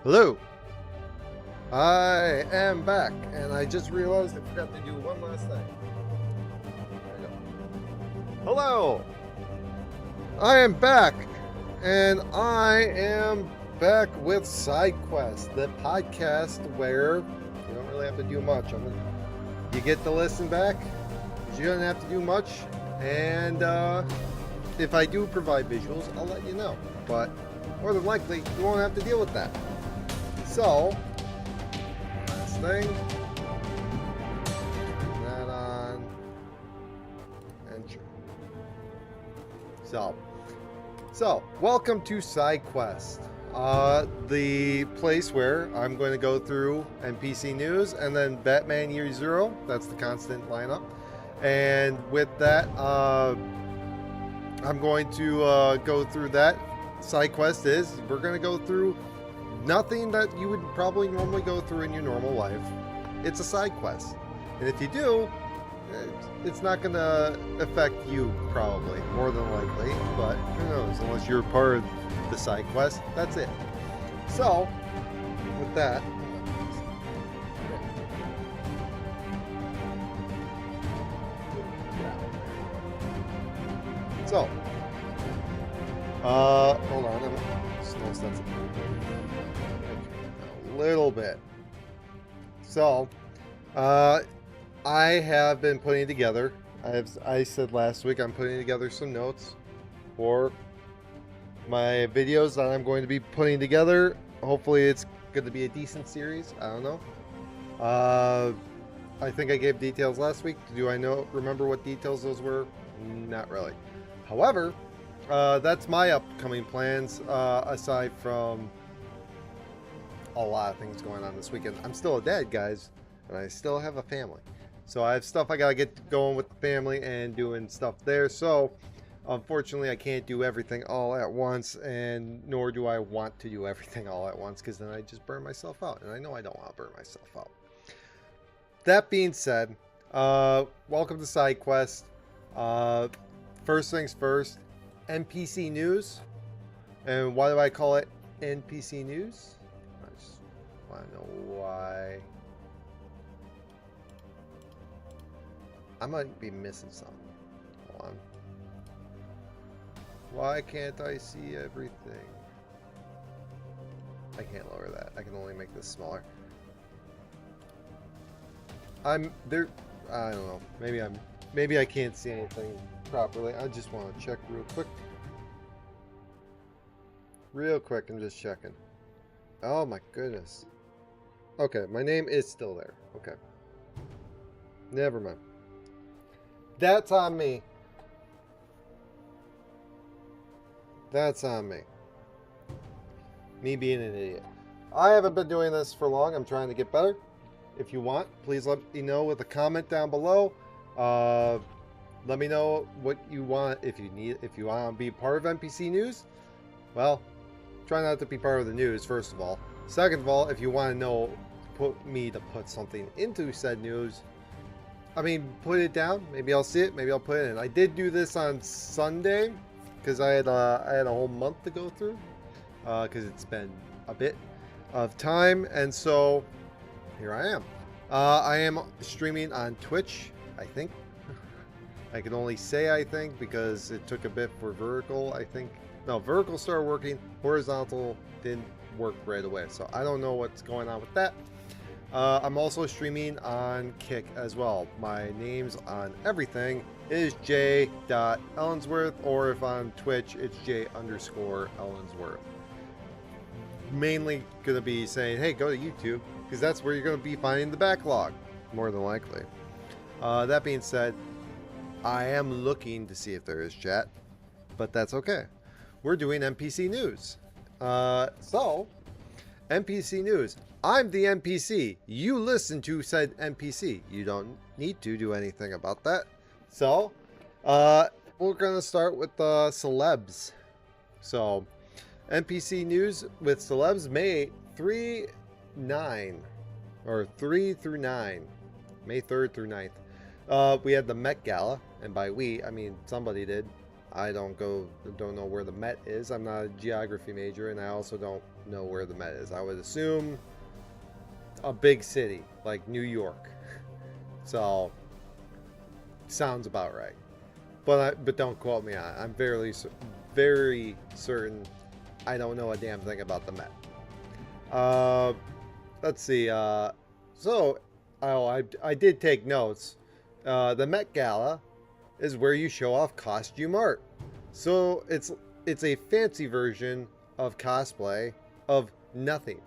Hello, I am back, and I just realized I forgot to do one last thing. There we go. Hello, I am back, and I am back with SideQuest, the podcast where you don't really have to do much. You get to listen back, you don't have to do much, and if I do provide visuals, I'll let you know. But more than likely, you won't have to deal with that. So, last thing, turn that on, enter. So welcome to SideQuest, the place where I'm going to go through NPC news and then Batman Year Zero. That's the constant lineup, and with that, I'm going to go through that. SideQuest is we're going to go through nothing that you would probably normally go through in your normal life. It's a side quest, and if you do, it's not going to affect you probably, more than likely, but who knows, unless you're part of the side quest. That's it. So with that, hold on, I'm still sensitive a little bit. So, I have been putting together, I said last week, I'm putting together some notes for my videos that I'm going to be putting together. Hopefully it's going to be a decent series. I don't know. I think I gave details last week. Do I remember what details those were? Not really. However, that's my upcoming plans, aside from a lot of things going on this weekend. I'm still a dad, guys, and I still have a family. So I have stuff I gotta get going with the family and doing stuff there. So unfortunately, I can't do everything all at once, and nor do I want to do everything all at once, because then I just burn myself out, and I know I don't want to burn myself out. That being said, welcome to SideQuest. First things first, NPC news. And why do I call it NPC news? I just want to know why. I might be missing something. Hold on. Why can't I see everything? I can't lower that. I can only make this smaller. I'm there. I don't know. Maybe I can't see anything properly. I just want to check real quick. I'm just checking. Oh my goodness. Okay, my name is still there. Okay. Never mind. That's on me. That's on me. Me being an idiot. I haven't been doing this for long. I'm trying to get better. If you want, please let me know with a comment down below. Let me know what you want. If you want to be part of NPC news, well, try not to be part of the news, first of all. Second of all, if you want to know, put something into said news, I mean, put it down. Maybe I'll see it. Maybe I'll put it in. I did do this on Sunday because I had a whole month to go through, because it's been a bit of time, and so here I am. I am streaming on Twitch, I think. I can only say I think because it took a bit for vertical, I think. No, vertical started working, horizontal didn't work right away, so I don't know what's going on with that. I'm also streaming on Kick as well. My name's on everything is J.Ellensworth, or if on Twitch, it's J_Ellensworth. Mainly gonna be saying, hey, go to YouTube, because that's where you're gonna be finding the backlog, more than likely. That being said, I am looking to see if there is chat, but that's okay. We're doing NPC news. So, NPC news. I'm the NPC. You listen to said NPC. You don't need to do anything about that. So, we're gonna start with the celebs. So, NPC news with celebs, May 3 through 9. May 3rd through 9th. We had the Met Gala, and by we, I mean somebody did. I don't know where the Met is. I'm not a geography major, and I also don't know where the Met is. I would assume a big city like New York. So sounds about right. But don't quote me on it. I'm very certain I don't know a damn thing about the Met. Let's see. I did take notes. The Met Gala is where you show off costume art. So it's a fancy version of cosplay of nothing.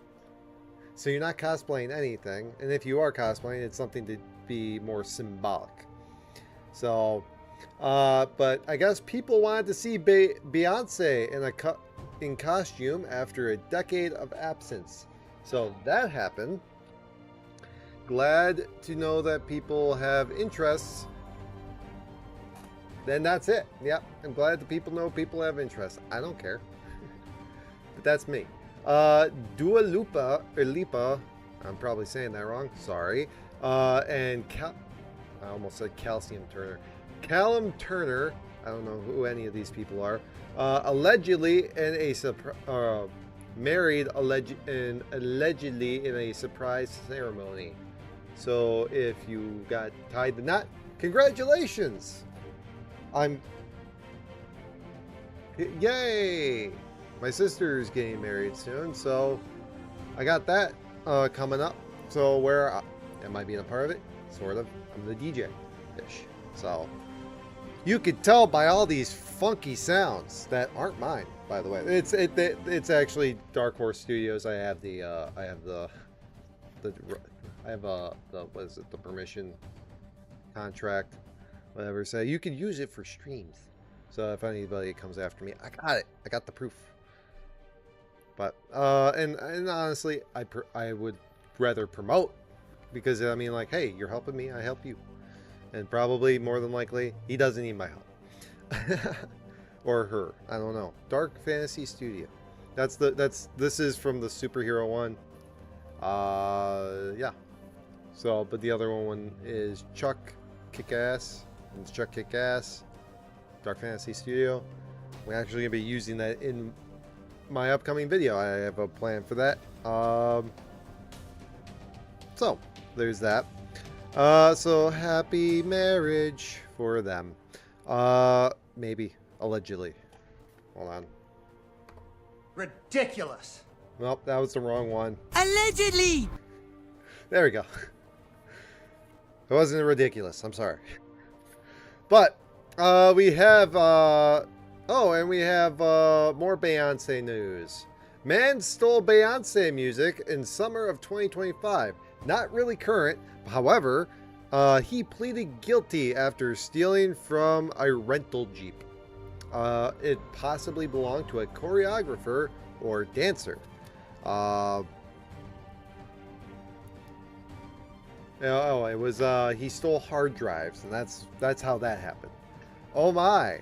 So you're not cosplaying anything, and if you are cosplaying, it's something to be more symbolic. So, but I guess people wanted to see Beyonce in costume after a decade of absence. So that happened. Glad to know that people have interests. Then that's it. Yep, I'm glad that people know people have interests. I don't care. But that's me. Dua Lipa, I'm probably saying that wrong. Sorry. And I almost said Calcium Turner. Callum Turner. I don't know who any of these people are. Allegedly married allegedly in a surprise ceremony. So if you got tied the knot, congratulations! Yay! My sister's getting married soon, so I got that coming up. So am I being a part of it? Sort of. I'm the DJ-ish. So you could tell by all these funky sounds that aren't mine, by the way. It's actually Dark Horse Studios. I have the what is it? The permission contract, whatever. So you can use it for streams. So if anybody comes after me, I got it. I got the proof. But and honestly, I would rather promote, because I mean, like, hey, you're helping me, I help you, and probably more than likely he doesn't need my help. Or her, I don't know. Dark Fantasy Studio. This is from the superhero one. Yeah. So, but the other one is Chuck Kickass. It's Chuck Kickass. Dark Fantasy Studio. We're actually gonna be using that in my upcoming video. I have a plan for that. So there's that. So happy marriage for them. Maybe. Allegedly. Hold on. Ridiculous. Nope, that was the wrong one. Allegedly. There we go. It wasn't ridiculous. I'm sorry. But we have and we have more Beyonce news. Man stole Beyonce music in summer of 2025. Not really current. However, he pleaded guilty after stealing from a rental Jeep. It possibly belonged to a choreographer or dancer. It was he stole hard drives, and that's how that happened. Oh my.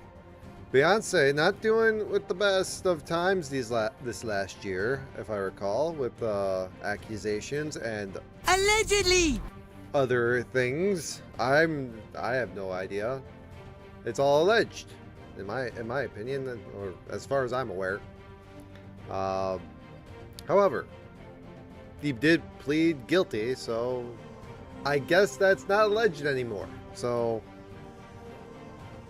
Beyonce not doing with the best of times this last year, if I recall, with accusations and allegedly other things. I have no idea. It's all alleged, in my opinion, or as far as I'm aware. However, he did plead guilty, so I guess that's not alleged anymore. So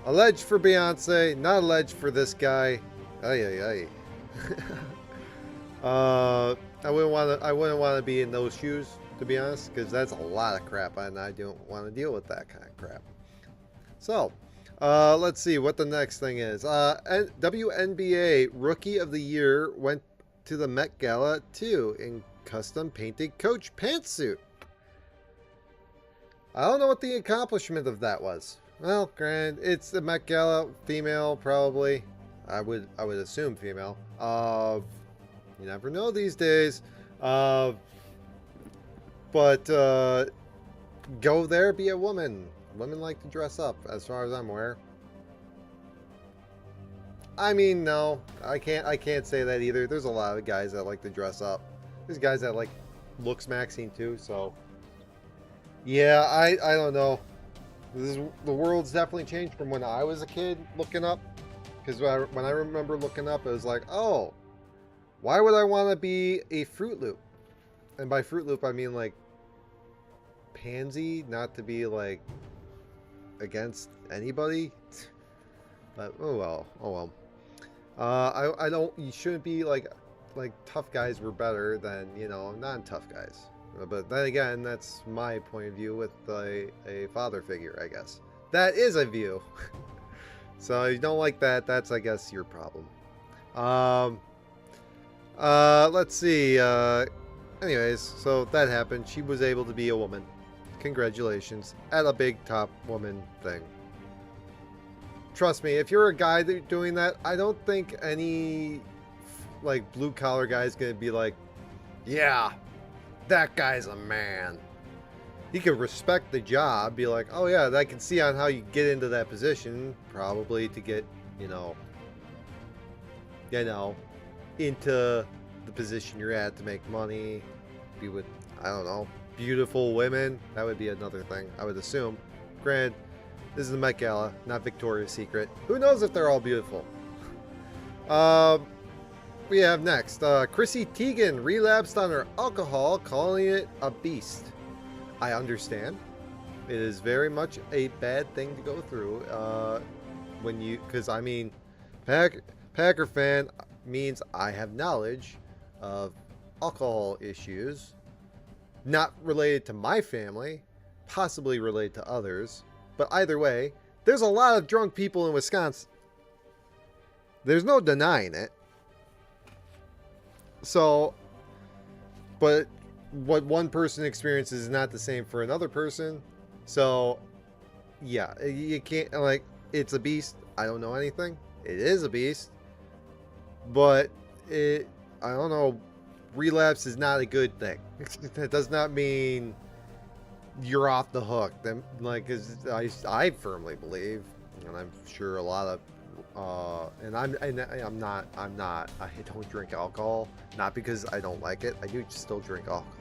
alleged for Beyonce, not alleged for this guy. I wouldn't want to be in those shoes, to be honest, because that's a lot of crap, and I don't want to deal with that kind of crap. So, let's see what the next thing is. WNBA Rookie of the Year went to the Met Gala too in custom painted Coach pantsuit. I don't know what the accomplishment of that was. Well, granted, it's the Met Gala, female probably. I would assume female. You never know these days. But go there, be a woman. Women like to dress up, as far as I'm aware. I mean, no, I can't say that either. There's a lot of guys that like to dress up. There's guys that like looks maxing too. So yeah, I don't know. The world's definitely changed from when I was a kid looking up Because when I remember looking up, it was like, oh, why would I want to be a Fruit Loop? And by Fruit Loop, I mean like pansy, not to be like against anybody. But oh well, oh well. I don't. You shouldn't be like tough guys were better than non-tough guys. But then again, that's my point of view with a father figure, I guess. That is a view. So if you don't like that, that's I guess your problem. Let's see. Anyways, so that happened. She was able to be a woman. Congratulations at a big top woman thing. Trust me, if you're a guy doing that, I don't think any like blue collar guy is gonna be like, yeah, that guy's a man. He could respect the job, be like, oh yeah, I can see on how you get into that position, probably to get, into the position you're at to make money, be with, I don't know, beautiful women. That would be another thing, I would assume. Granted, this is the Met Gala, not Victoria's Secret. Who knows if they're all beautiful? We have next, Chrissy Teigen relapsed on her alcohol, calling it a beast. I understand. It is very much a bad thing to go through because I mean, Packer fan means I have knowledge of alcohol issues, not related to my family, possibly related to others, but either way, there's a lot of drunk people in Wisconsin. There's no denying it. So, but what one person experiences is not the same for another person. So, yeah, you can't, like, it's a beast. I don't know anything. It is a beast. But I don't know, relapse is not a good thing. That does not mean you're off the hook. Then, like, I firmly believe, and I'm sure a lot of I don't drink alcohol, not because I don't like it. I do still drink alcohol.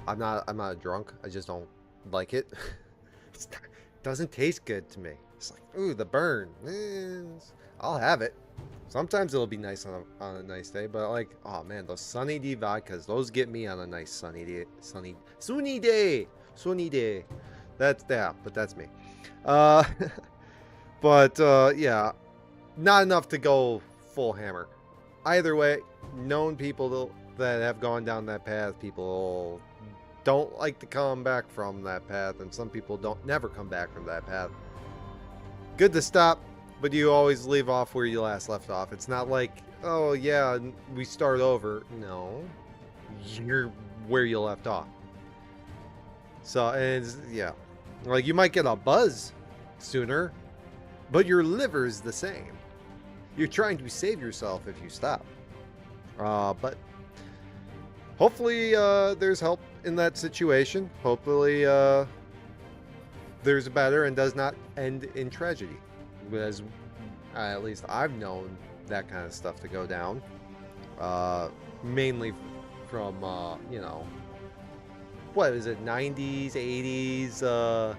I'm not a drunk. I just don't like it. It doesn't taste good to me. It's like, ooh, the burn. I'll have it. Sometimes it'll be nice on a nice day, but like, oh man, those Sunny D vodkas, those get me on a nice sunny day. Sunny day. But that's me. Yeah, not enough to go full hammer. Either way, known people that have gone down that path, people don't like to come back from that path, and some people never come back from that path. Good to stop, but you always leave off where you last left off. It's not like, oh yeah, we start over. No, you're where you left off. So, and yeah, like you might get a buzz sooner, but your liver's the same. You're trying to save yourself if you stop. But hopefully there's help in that situation. Hopefully there's better and does not end in tragedy. As at least I've known that kind of stuff to go down. Mainly from, what is it, 90s, 80s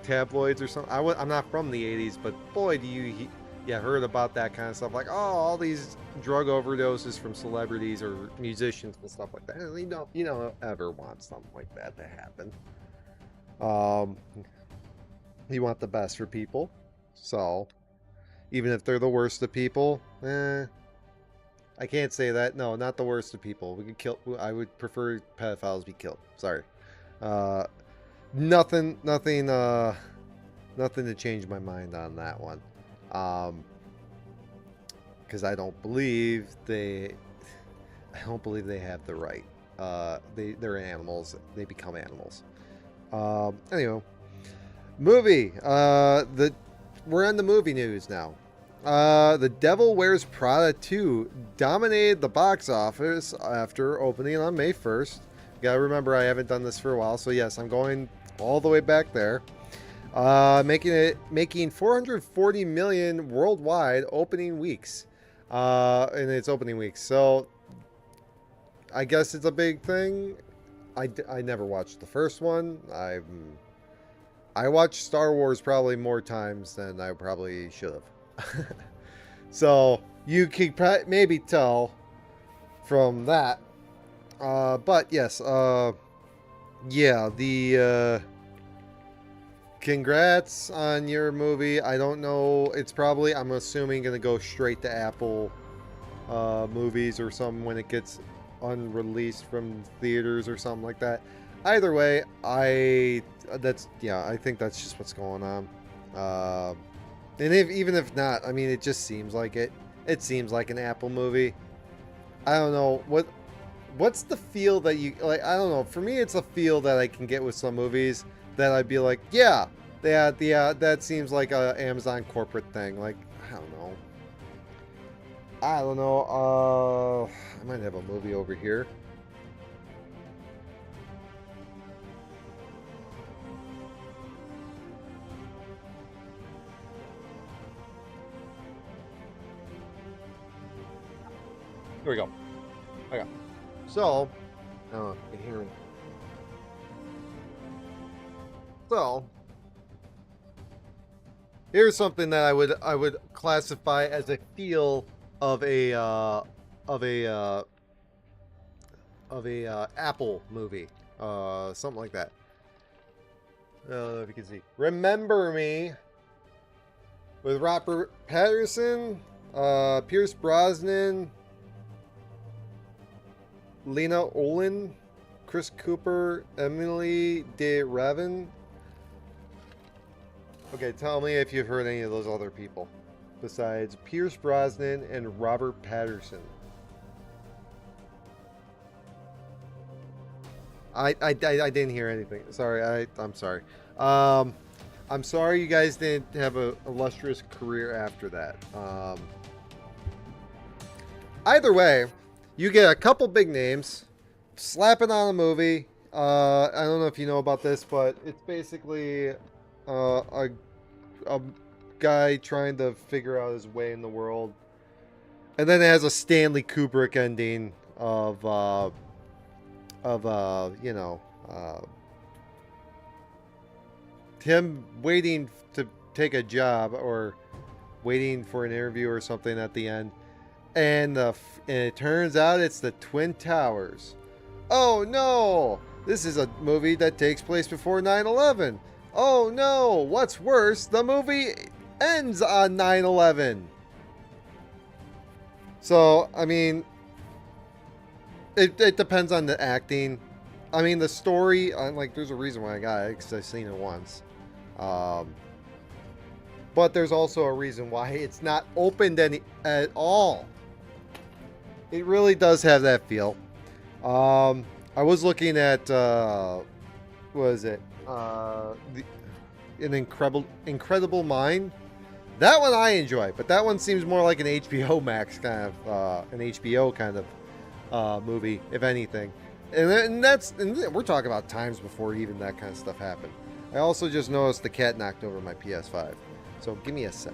tabloids or something. I'm not from the 80s, but boy, do you heard about that kind of stuff. Like, oh, all these drug overdoses from celebrities or musicians and stuff like that. And you don't ever want something like that to happen. You want the best for people. So, even if they're the worst of people, I can't say that. No, not the worst of people. We could kill. I would prefer pedophiles be killed. Sorry. Nothing to change my mind on that one. Because I don't believe they have the right. They're animals. They become animals. Anyway, movie. We're on the movie news now. The Devil Wears Prada 2 dominated the box office after opening on May 1st. You gotta remember, I haven't done this for a while, so yes, I'm going all the way back there. Making 440 million worldwide opening weeks. In its opening weeks. So, I guess it's a big thing. I never watched the first one. I watched Star Wars probably more times than I probably should have. So you can maybe tell from that. But yes, yeah, the congrats on your movie. I don't know. It's probably, I'm assuming, going to go straight to Apple movies or something when it gets unreleased from theaters or something like that. Either way, I think that's just what's going on. And even if not, I mean, it just seems like it. It seems like an Apple movie. I don't know what's the feel that you like. I don't know. For me, it's a feel that I can get with some movies that I'd be like, yeah, that seems like a Amazon corporate thing. Like, I don't know. I might have a movie over here. Here we go. Okay. So, you can hear me. So, here's something that I would classify as a feel of a Apple movie, something like that. I don't know if you can see. Remember Me with Robert Patterson, Pierce Brosnan, Lena Olin, Chris Cooper, Emily de Raven. Okay, tell me if you've heard any of those other people besides Pierce Brosnan and Robert Patterson. I didn't hear anything. Sorry, I'm sorry. I'm sorry you guys didn't have a illustrious career after that. Either way, you get a couple big names, slap it on a movie. I don't know if you know about this, but it's basically a guy trying to figure out his way in the world, and then it has a Stanley Kubrick ending of him waiting to take a job or waiting for an interview or something at the end. And it turns out it's the Twin Towers. Oh no! This is a movie that takes place before 9/11. Oh no! What's worse, the movie ends on 9/11. So, I mean, it depends on the acting. I mean, the story, like, there's a reason why I got it, because I've seen it once. But there's also a reason why it's not opened at all. It really does have that feel. I was looking at, what is it? An Incredible Mind. That one I enjoy, but that one seems more like an HBO Max kind of, an HBO kind of movie, if anything. And we're talking about times before even that kind of stuff happened. I also just noticed the cat knocked over my PS5. So give me a sec.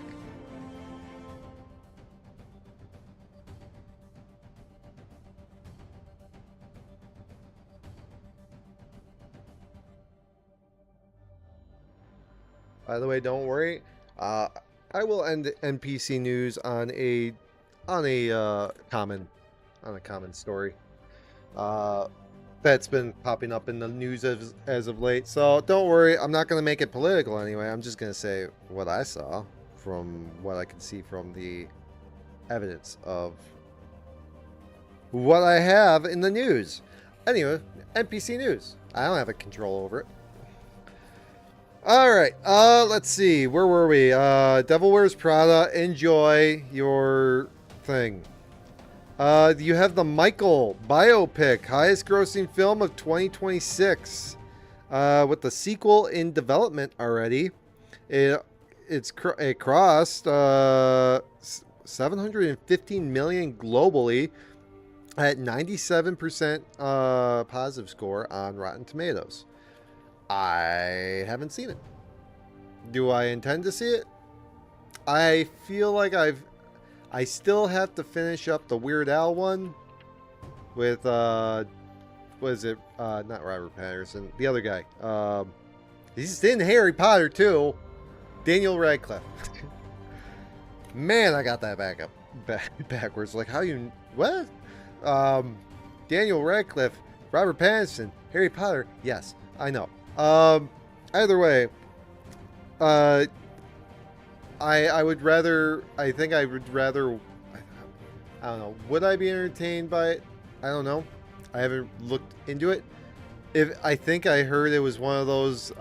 By the way, don't worry. I will end NPC news on a common story that's been popping up in the news as of late. So don't worry, I'm not going to make it political anyway. I'm just going to say what I saw from what I can see from the evidence of what I have in the news. Anyway, NPC news. I don't have a control over it. All right, let's see. Where were we? Devil Wears Prada. Enjoy your thing. You have the Michael biopic, highest grossing film of 2026, with the sequel in development already. It crossed 715 million globally at 97% positive score on Rotten Tomatoes. I haven't seen it. Do I intend to see it? I feel like I still have to finish up the Weird Al one with what is it? Not Robert Patterson, the other guy. He's in Harry Potter too. Daniel Radcliffe. Man, I got that backwards. Like, how you... What? Daniel Radcliffe, Robert Pattinson, Harry Potter. Yes, I know. Either way, I would rather... I think I would rather... I don't know. Would I be entertained by it? I don't know. I haven't looked into it. I think I heard it was one of those...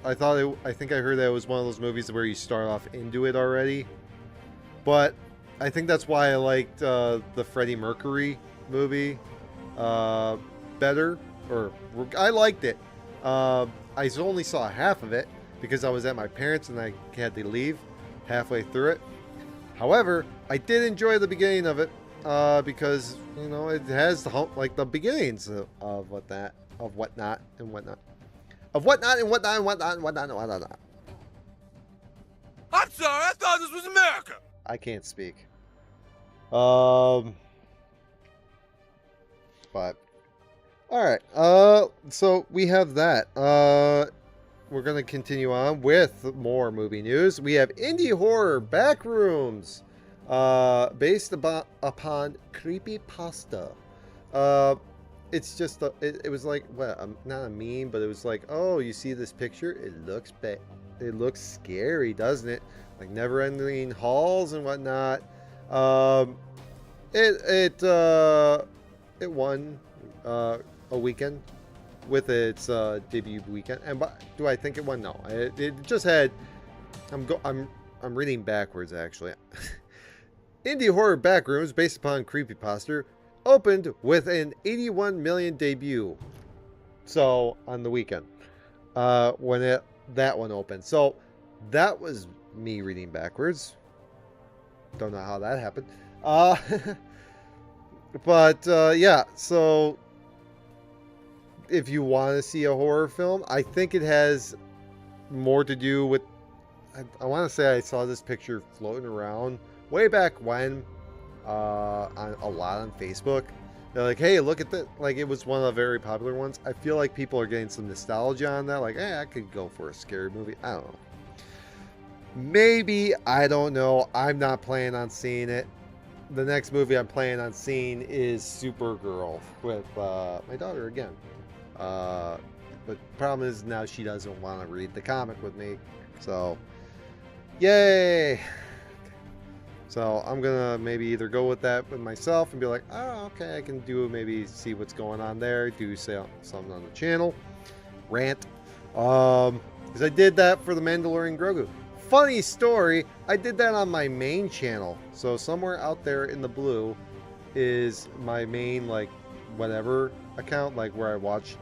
I think I heard that it was one of those movies where you start off into it already. But I think that's why I liked the Freddie Mercury movie better. Or I liked it. I only saw half of it because I was at my parents' and I had to leave halfway through it. However, I did enjoy the beginning of it because, you know, it has the beginnings of whatnot and whatnot. Of whatnot and whatnot and whatnot and whatnot and whatnot. I'm sorry, I thought this was America. I can't speak. But alright. So we have that. We're gonna continue on with more movie news. We have indie horror Backrooms. Based upon creepypasta. It's just it was like, well, not a meme, but it was like, oh, you see this picture? It looks it looks scary, doesn't it? Like never-ending halls and whatnot. It won a weekend with its debut weekend. And do I think it won? No, it just had. I'm reading backwards actually. Indie horror Backrooms, based upon creepypasta, opened with an 81 million debut. So on the weekend, when that one opened. So that was me reading backwards. Don't know how that happened. But yeah. So if you want to see a horror film, I think it has more to do with. I want to say I saw this picture floating around way back when, on a lot on Facebook. They're like, hey, look at that. Like, it was one of the very popular ones. I feel like people are getting some nostalgia on that. Like, hey, I could go for a scary movie. I don't know. Maybe. I don't know. I'm not planning on seeing it. The next movie I'm planning on seeing is Supergirl with my daughter again. But the problem is now she doesn't want to read the comic with me. So, yay! So I'm gonna maybe either go with that with myself and be like, oh, okay, I can maybe see what's going on there, do something on the channel, rant, because I did that for the Mandalorian Grogu. Funny story, I did that on my main channel. So somewhere out there in the blue is my main, like, whatever account, like where I watch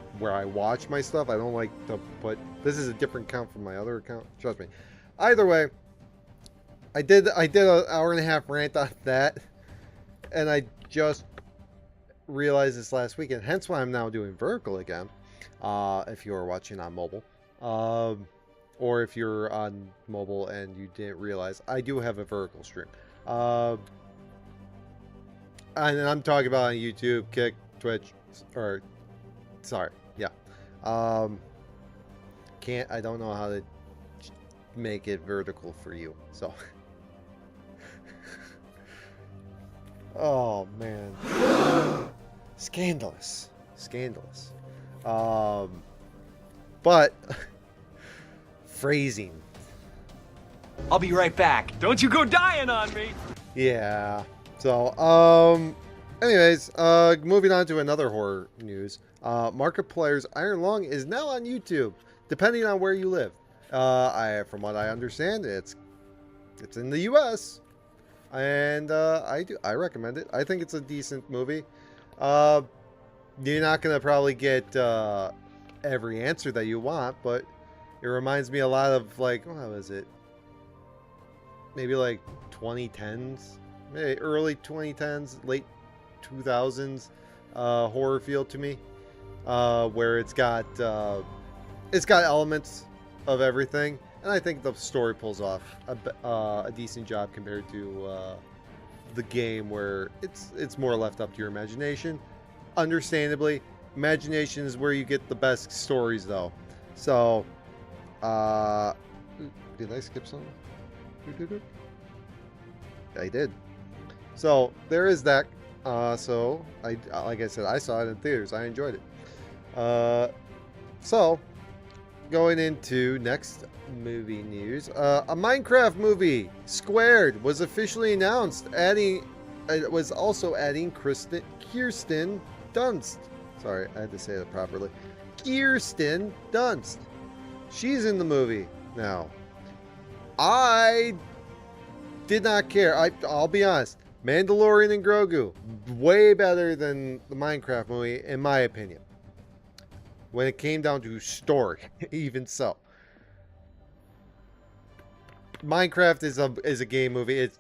my stuff. I don't like to put, this is a different account from my other account, trust me. Either way, I did an hour and a half rant on that, and I just realized this last weekend, hence why I'm now doing vertical again, if you're watching on mobile, or if you're on mobile and you didn't realize, I do have a vertical stream, and I'm talking about on YouTube, Kick, Twitch, or, sorry, yeah, I don't know how to make it vertical for you, so... Oh man. Scandalous. But phrasing. I'll be right back. Don't you go dying on me. Yeah. So, anyways, moving on to another horror news. Markiplier's Iron Lung is now on YouTube, depending on where you live. From what I understand, it's in the US. And I recommend it. I think it's a decent movie. You're not gonna probably get every answer that you want, but it reminds me a lot of, like, what was it? Maybe like 2010s, maybe early 2010s, late 2000s horror feel to me, where it's got elements of everything. And I think the story pulls off a decent job compared to the game, where it's more left up to your imagination. Understandably, imagination is where you get the best stories, though. So, did I skip something? I did. So there is that. So I, like I said, I saw it in theaters. I enjoyed it. So going into next movie news, a Minecraft movie, Squared, was officially announced. It was also adding Kirsten Dunst. Sorry, I had to say that properly. Kirsten Dunst. She's in the movie now. I did not care. I'll be honest. Mandalorian and Grogu, way better than the Minecraft movie, in my opinion. When it came down to story, even so. Minecraft is a game movie. It's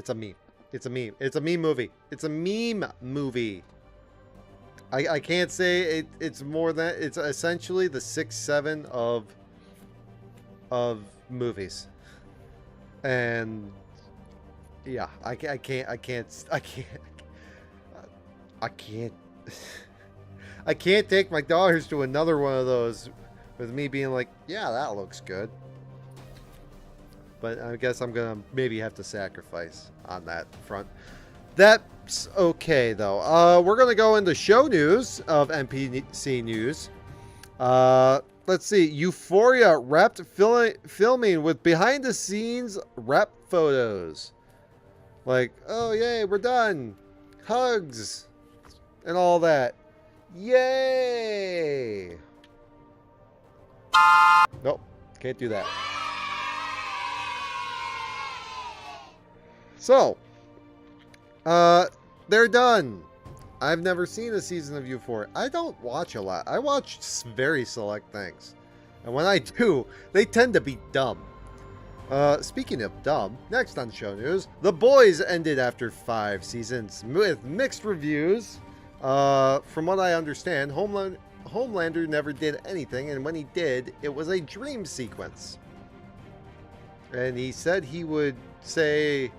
a meme. It's a meme. It's a meme movie. It's a meme movie. I can't say it's more than, it's essentially the 6-7 of movies. And yeah, I can't take my daughters to another one of those with me being like, yeah, that looks good. But I guess I'm gonna maybe have to sacrifice on that front. That's okay though. We're gonna go into show news of NPC news. Let's see. Euphoria wrapped filming with behind the scenes wrap photos. Like, oh yay, we're done. Hugs and all that. Yay! Nope, can't do that. So, they're done. I've never seen a season of Euphoria. I don't watch a lot. I watch very select things. And when I do, they tend to be dumb. Speaking of dumb, next on show news, The Boys ended after 5 seasons with mixed reviews. From what I understand, Homelander never did anything, and when he did, it was a dream sequence. And he said he would say,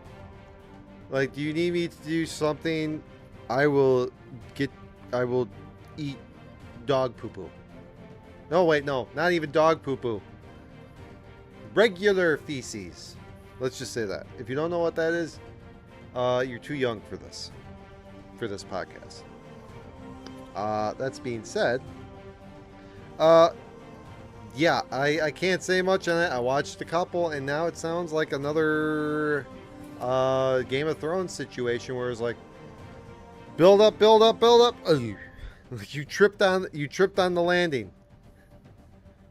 like, do you need me to do something? I will eat dog poo-poo. No, wait, no, not even dog poo-poo. Regular feces. Let's just say that. If you don't know what that is, you're too young for this podcast. That's being said, yeah, I can't say much on it. I watched a couple, and now it sounds like another Game of Thrones situation where it's like, build up. Oh, you tripped on the landing.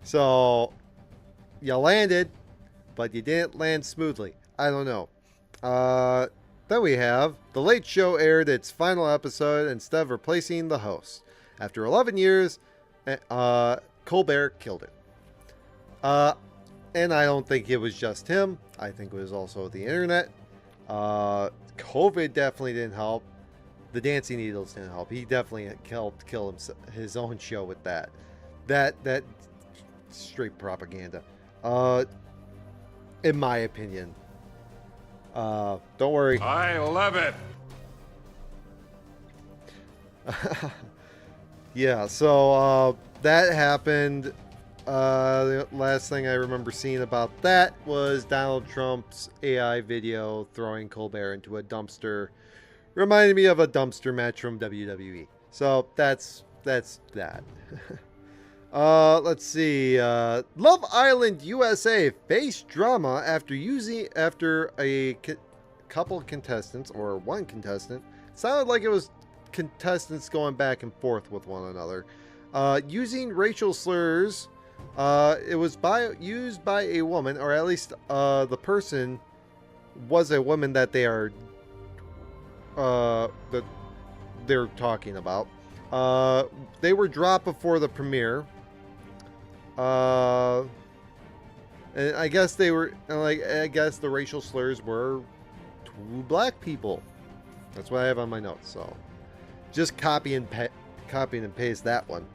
So you landed, but you didn't land smoothly. I don't know. Then we have The Late Show aired its final episode instead of replacing the host. After 11 years, Colbert killed it. And I don't think it was just him. I think it was also the internet. COVID definitely didn't help. The dancing needles didn't help. He definitely helped kill his own show with that. That straight propaganda. In my opinion. Don't worry. I love it. Yeah, so that happened. The last thing I remember seeing about that was Donald Trump's AI video throwing Colbert into a dumpster. Reminded me of a dumpster match from WWE. So that's that. Let's see. Love Island USA faced drama after a couple contestants, or one contestant, sounded like it was contestants going back and forth with one another, using racial slurs. It was used by a woman, or at least the person was a woman that they're talking about. They were dropped before the premiere. And I guess I guess the racial slurs were two black people. That's what I have on my notes. So just copy and paste that one.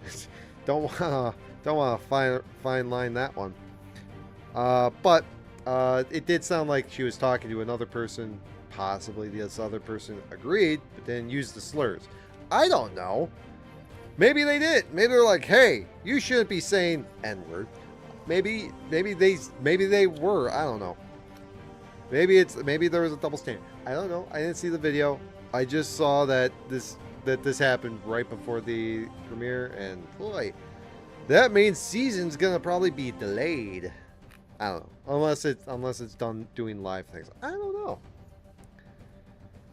don't want to fine line that one. But it did sound like she was talking to another person. Possibly this other person agreed, but then used the slurs. I don't know. Maybe they did. Maybe they're like, "Hey, you shouldn't be saying N-word." Maybe they were. I don't know. Maybe there was a double standard. I don't know. I didn't see the video. I just saw that this happened right before the premiere, and boy, that means season's gonna probably be delayed. I don't know. Unless it's done doing live things. I don't know.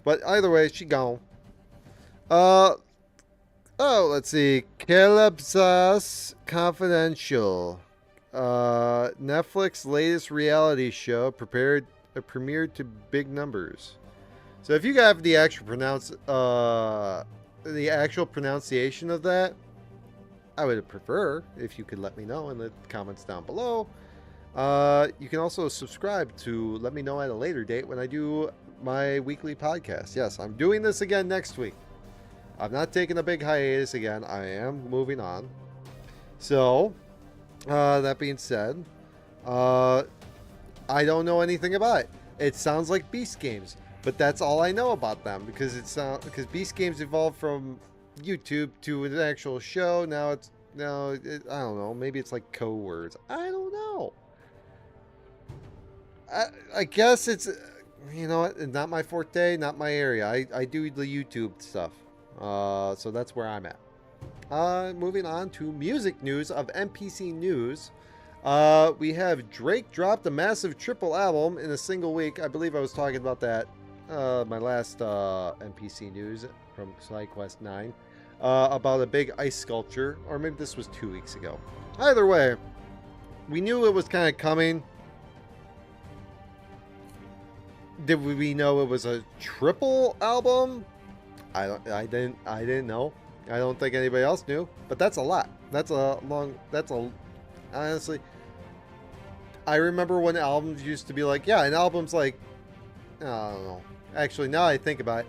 But either way, she gone. Oh, let's see. Calypso's Confidential. Netflix latest reality show premiered to big numbers. So if you have the actual pronunciation of that, I would prefer if you could let me know in the comments down below. You can also subscribe to let me know at a later date when I do my weekly podcast. Yes, I'm doing this again next week. I'm not taking a big hiatus again. I am moving on. So, that being said, I don't know anything about it. It sounds like Beast Games, but that's all I know about them because Beast Games evolved from YouTube to an actual show. Now I don't know. Maybe it's like code words. I don't know. I guess it's, you know what, not my forte, not my area. I do the YouTube stuff. So that's where I'm at. Moving on to music news of NPC news. We have Drake dropped a massive triple album in a single week. I believe I was talking about that my last NPC news from SideQuest 9 about a big ice sculpture, or maybe this was 2 weeks ago. Either way, we knew it was kind of coming. Did we know it was a triple album? I didn't know. I don't think anybody else knew, but that's a lot. Honestly, I remember when albums used to be like, yeah, an album's like, I don't know. Actually, now I think about it,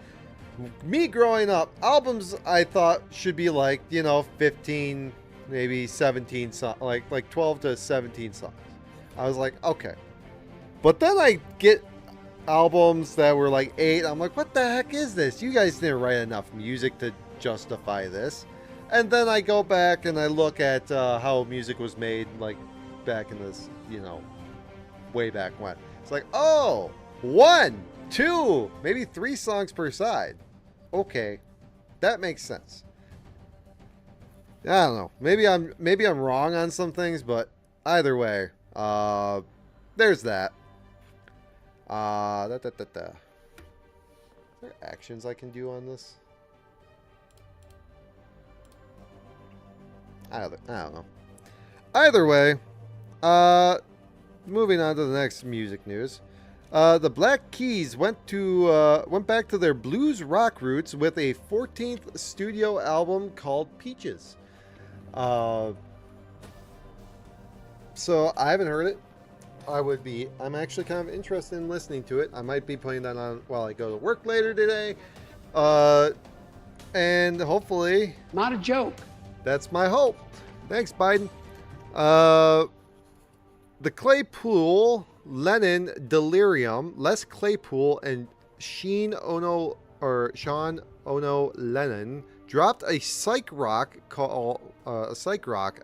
me growing up, albums I thought should be like, 15, maybe 17 songs, like 12 to 17 songs. I was like, okay. But then I get albums that were like 8. I'm like, what the heck is this? You guys didn't write enough music to justify this. And then I go back and I look at how music was made, like back in this, way back when. It's like, oh, 1, 2, maybe 3 songs per side. Okay, that makes sense. I don't know. Maybe I'm wrong on some things, but either way, there's that. Is there actions I can do on this? I don't know. Either way, moving on to the next music news. The Black Keys went back to their blues rock roots with a 14th studio album called Peaches. So I haven't heard it. I'm actually kind of interested in listening to it. I might be putting that on while I go to work later today. And hopefully... Not a joke. That's my hope. Thanks, Biden. The Claypool, Lennon, Delirium, Les Claypool, and Sean Ono Lennon dropped a psych rock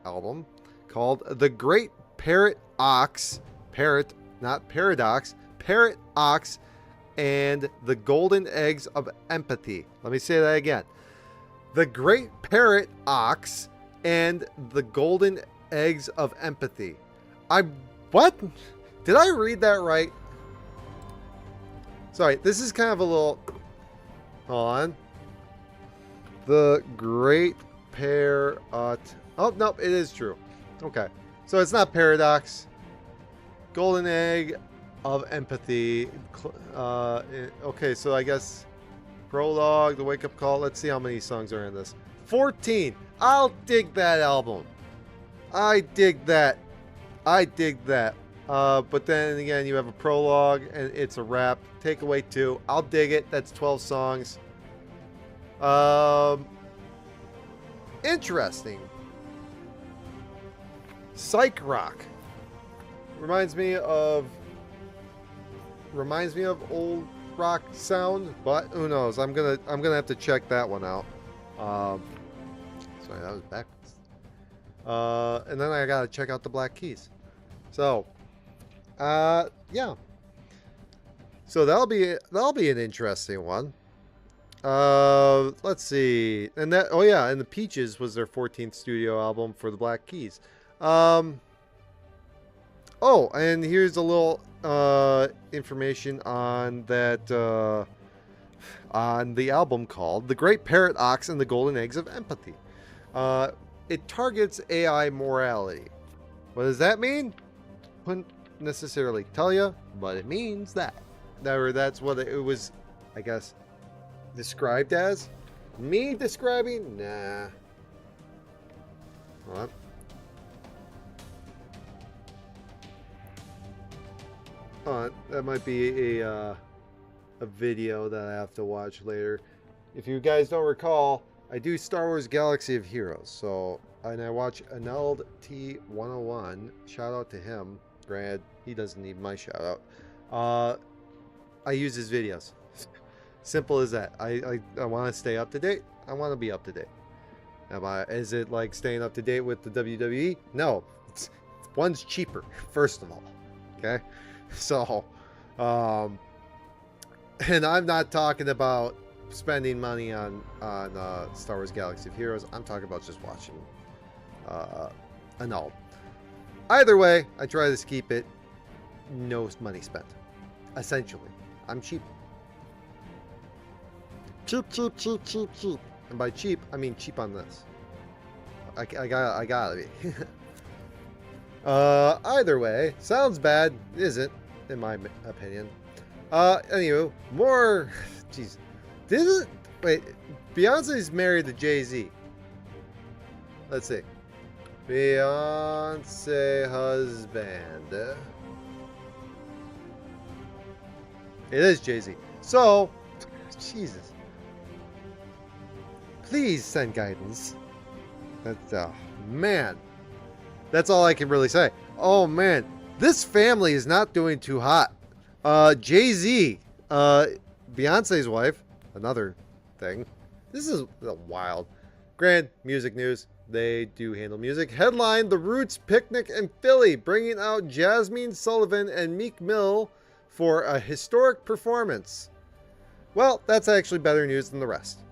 album called The Great Parrot Ox. Parrot, not Paradox. Parrot Ox and the Golden Eggs of Empathy. Let me say that again. The Great Parrot Ox and the Golden Eggs of Empathy. What? Did I read that right? Sorry, this is kind of a little... Hold on. The Great Parrot... Oh, nope, it is true. Okay. So it's not Paradox. Golden Egg of Empathy. Okay, so I guess... Prologue, The Wake Up Call. Let's see how many songs are in this. 14. I'll dig that album. I dig that. But then again, you have a prologue and it's a rap. Takeaway 2. I'll dig it. That's 12 songs. Interesting. Psych rock. Reminds me of old rock sound, but who knows? I'm gonna have to check that one out. Sorry, that was backwards. And then I gotta check out the Black Keys. So, yeah. So that'll be an interesting one. Let's see. And that, oh yeah, and the Peaches was their 14th studio album for the Black Keys. Oh, and here's a little information on that on the album called "The Great Parrot Ox and the Golden Eggs of Empathy." It targets AI morality. What does that mean? Couldn't necessarily tell you, but it means that. That's what it was, I guess, described as. Me describing? Nah. Hold on. That might be a video that I have to watch later. If you guys don't recall, I do Star Wars Galaxy of Heroes. So, and I watch Aneld T101. Shout out to him. Granted, he doesn't need my shout out. I use his videos. Simple as that. I want to stay up to date. I want to be up to date. Is it like staying up to date with the WWE? No. One's cheaper, first of all. Okay? So, and I'm not talking about spending money on Star Wars Galaxy of Heroes. I'm talking about just watching Annulled. Either way, I try to keep it no money spent. Essentially, I'm cheap. Cheap. And by cheap, I mean cheap on this. I gotta be. Either way, sounds bad, isn't, in my opinion. Anywho, more. Jeez, wait. Beyonce's married to Jay-Z. Let's see. Beyonce husband. It is Jay-Z. So, Jesus. Please send guidance. That's, man. That's all I can really say. Oh, man. This family is not doing too hot. Jay-Z, Beyonce's wife, another thing. This is wild. Grand music news. They do handle music. Headline: The Roots Picnic in Philly, bringing out Jasmine Sullivan and Meek Mill for a historic performance. Well, that's actually better news than the rest,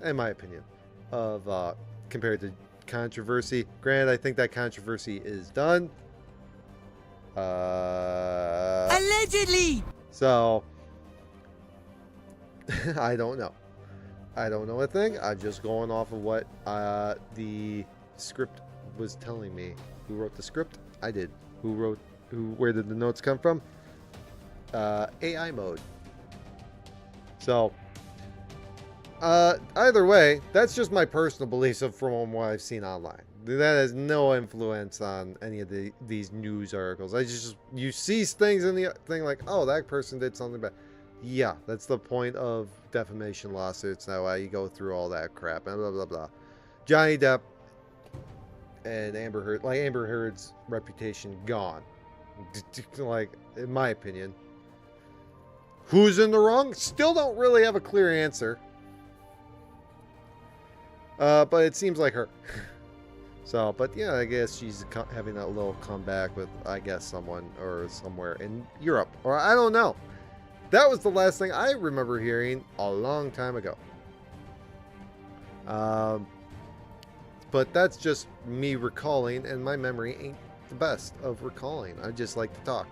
in my opinion, of compared to controversy. Granted, I think that controversy is done. Allegedly. So, I don't know. I don't know a thing. I'm just going off of what the script was telling me. Who wrote the script? I did. Where did the notes come from? AI mode. So, either way, that's just my personal beliefs from what I've seen online. That has no influence on any of these news articles. You see things in the thing like, oh, that person did something bad. Yeah, that's the point of defamation lawsuits. Now you go through all that crap and blah blah blah. Johnny Depp and Amber Heard's reputation gone. Like, in my opinion, who's in the wrong? Still don't really have a clear answer. But it seems like her. So, but yeah, I guess she's having a little comeback with, I guess, someone or somewhere in Europe, or I don't know. That was the last thing I remember hearing a long time ago. But that's just me recalling, and my memory ain't the best of recalling. I just like to talk.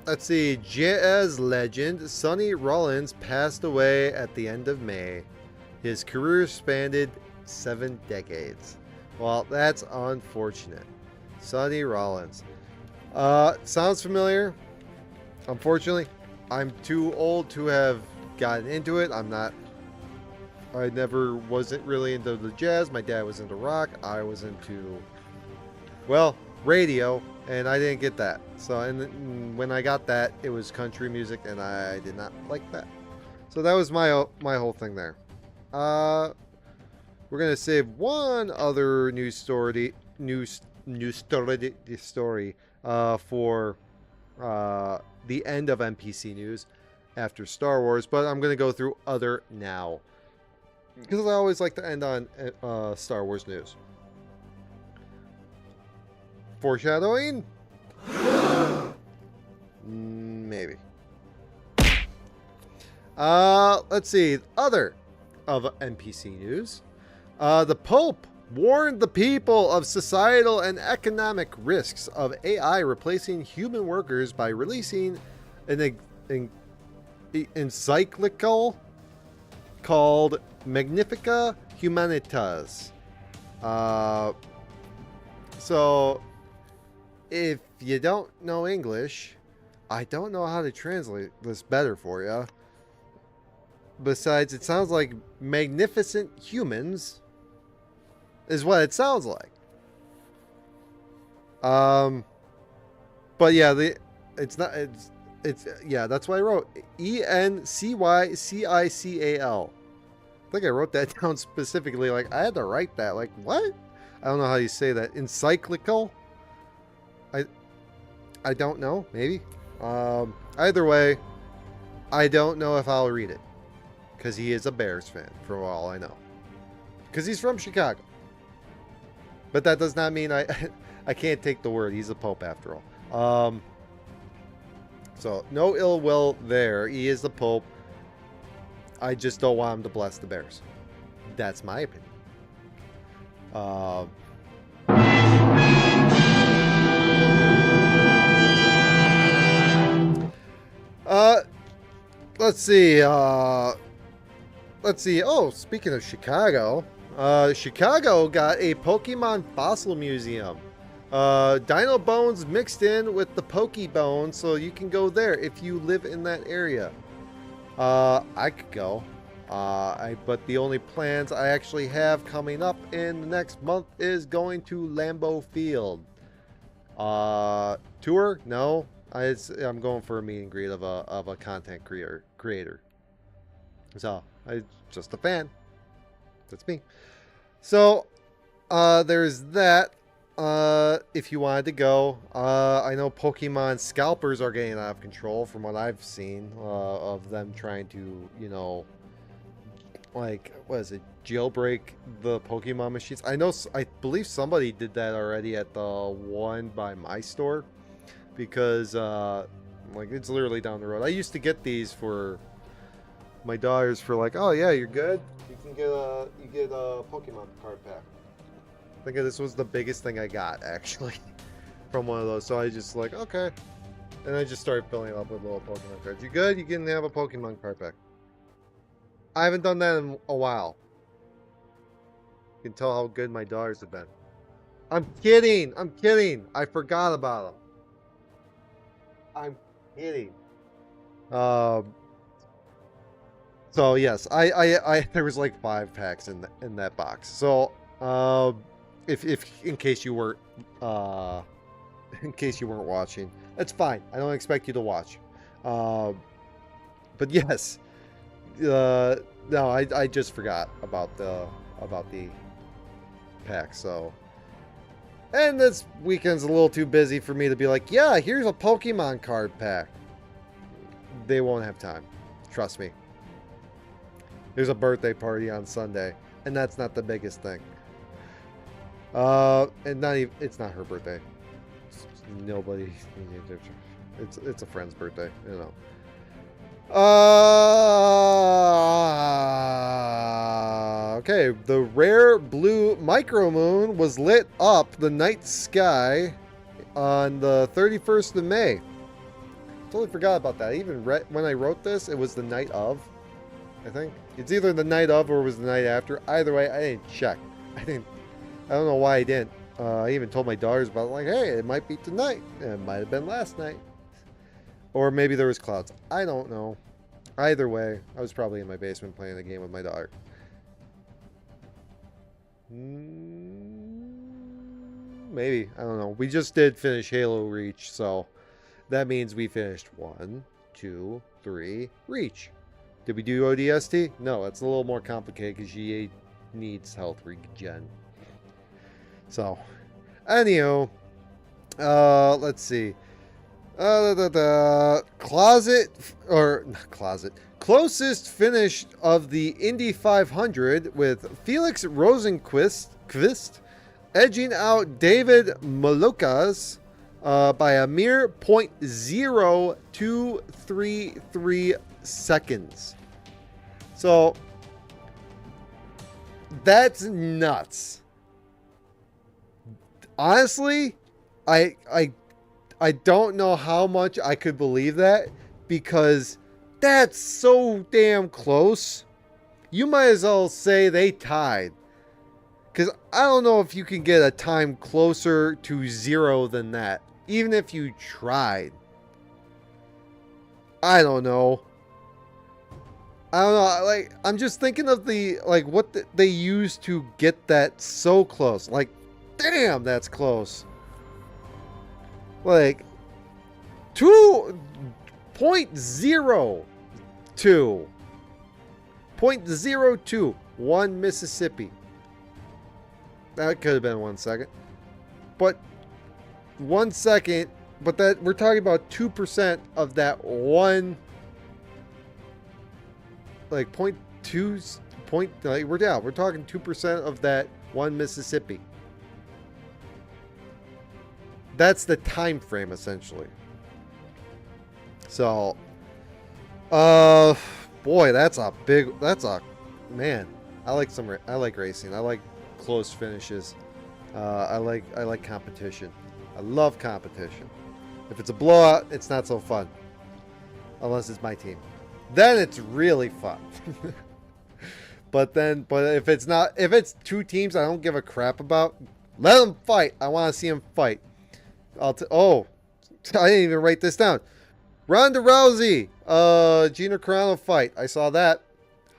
Let's see. Jazz legend Sonny Rollins passed away at the end of May. His career spanned 7 decades. Well, that's unfortunate. Sonny Rollins. Sounds familiar. Unfortunately, I'm too old to have gotten into it. I never wasn't really into the jazz. My dad was into rock. I was into, well, radio, and I didn't get that. So, and when I got that, it was country music, and I did not like that. So that was my whole thing there. We're gonna save one other news story for the end of NPC news after Star Wars, but I'm gonna go through other now because I always like to end on Star Wars news. Foreshadowing. Maybe. Let's see. Other of NPC news. The Pope warned the people of societal and economic risks of AI replacing human workers by releasing an encyclical called Magnifica Humanitas. So, if you don't know English, I don't know how to translate this better for you. Besides, it sounds like magnificent humans is what it sounds like. But yeah, it's yeah, that's what I wrote. ENCYCICAL. I think I wrote that down specifically. Like, I had to write that. Like, what? I don't know how you say that. Encyclical? I don't know. Maybe. Either way, I don't know if I'll read it. Because he is a Bears fan, for all I know. Because he's from Chicago. But that does not mean I can't take the word. He's a Pope after all. So, no ill will there. He is the Pope. I just don't want him to bless the Bears. That's my opinion. Let's see. Let's see. Oh, speaking of Chicago, Chicago got a Pokemon fossil museum. Dino bones mixed in with the Pokebone, so you can go there if you live in that area. I could go. But the only plans I actually have coming up in the next month is going to Lambeau Field. Tour? No. I'm going for a meet and greet of a content creator. So, I'm just a fan. That's me. So, there's that. If you wanted to go, I know Pokemon scalpers are getting out of control from what I've seen, of them trying to, you know, like, what is it, jailbreak the Pokemon machines. I believe somebody did that already at the one by my store, because, like, it's literally down the road. I used to get these for my daughters for like, oh yeah, you're good. You can get a Pokemon card pack. I think this was the biggest thing I got, actually, from one of those. So I just like, okay. And I just started filling it up with little Pokemon cards. You good? You can have a Pokemon card pack. I haven't done that in a while. You can tell how good my daughters have been. I'm kidding. I'm kidding. I forgot about them. I'm kidding. So yes, I there was like 5 packs in that box. So, if in case you weren't watching, that's fine. I don't expect you to watch. But yes, no, I just forgot about the pack. So, and this weekend's a little too busy for me to be like, yeah, here's a Pokemon card pack. They won't have time. Trust me. There's a birthday party on Sunday, and that's not the biggest thing. And not even, it's not her birthday. Nobody. It's a friend's birthday, you know. Okay, the rare blue micromoon was lit up the night sky on the 31st of May. Totally forgot about that. I even when I wrote this, it was the night of, I think. It's either the night of or it was the night after. Either way, I didn't check. I don't know why I didn't. I even told my daughters about it, like, hey, it might be tonight. It might have been last night. Or maybe there was clouds. I don't know. Either way, I was probably in my basement playing a game with my daughter. Maybe. I don't know. We just did finish Halo Reach, so that means we finished 1, 2, 3, Reach. Did we do ODST? No, it's a little more complicated because she needs health regen. So, anyhow, let's see. Closest finish of the Indy 500 with Felix Rosenqvist edging out David Molukas by a mere 0.0233 seconds. So that's nuts. Honestly, I don't know how much I could believe that, because that's so damn close. You might as well say they tied. Because I don't know if you can get a time closer to 0 than that, even if you tried. I don't know. Like, I'm just thinking of what they used to get that so close. Like, damn, that's close. Like, 2.02. 0.02. 1 Mississippi. That could have been 1 second. But 1 second, but that we're talking about 2% of that one, like 0.2 point, like we're talking 2% of that 1 Mississippi. That's the time frame essentially. So boy, that's a man. I like racing. I like close finishes. I like competition. I love competition. If it's a blowout, it's not so fun. Unless it's my team. Then it's really fun. But if it's two teams I don't give a crap about, let them fight. I want to see them fight. I didn't even write this down. Ronda Rousey, Gina Carano fight. I saw that.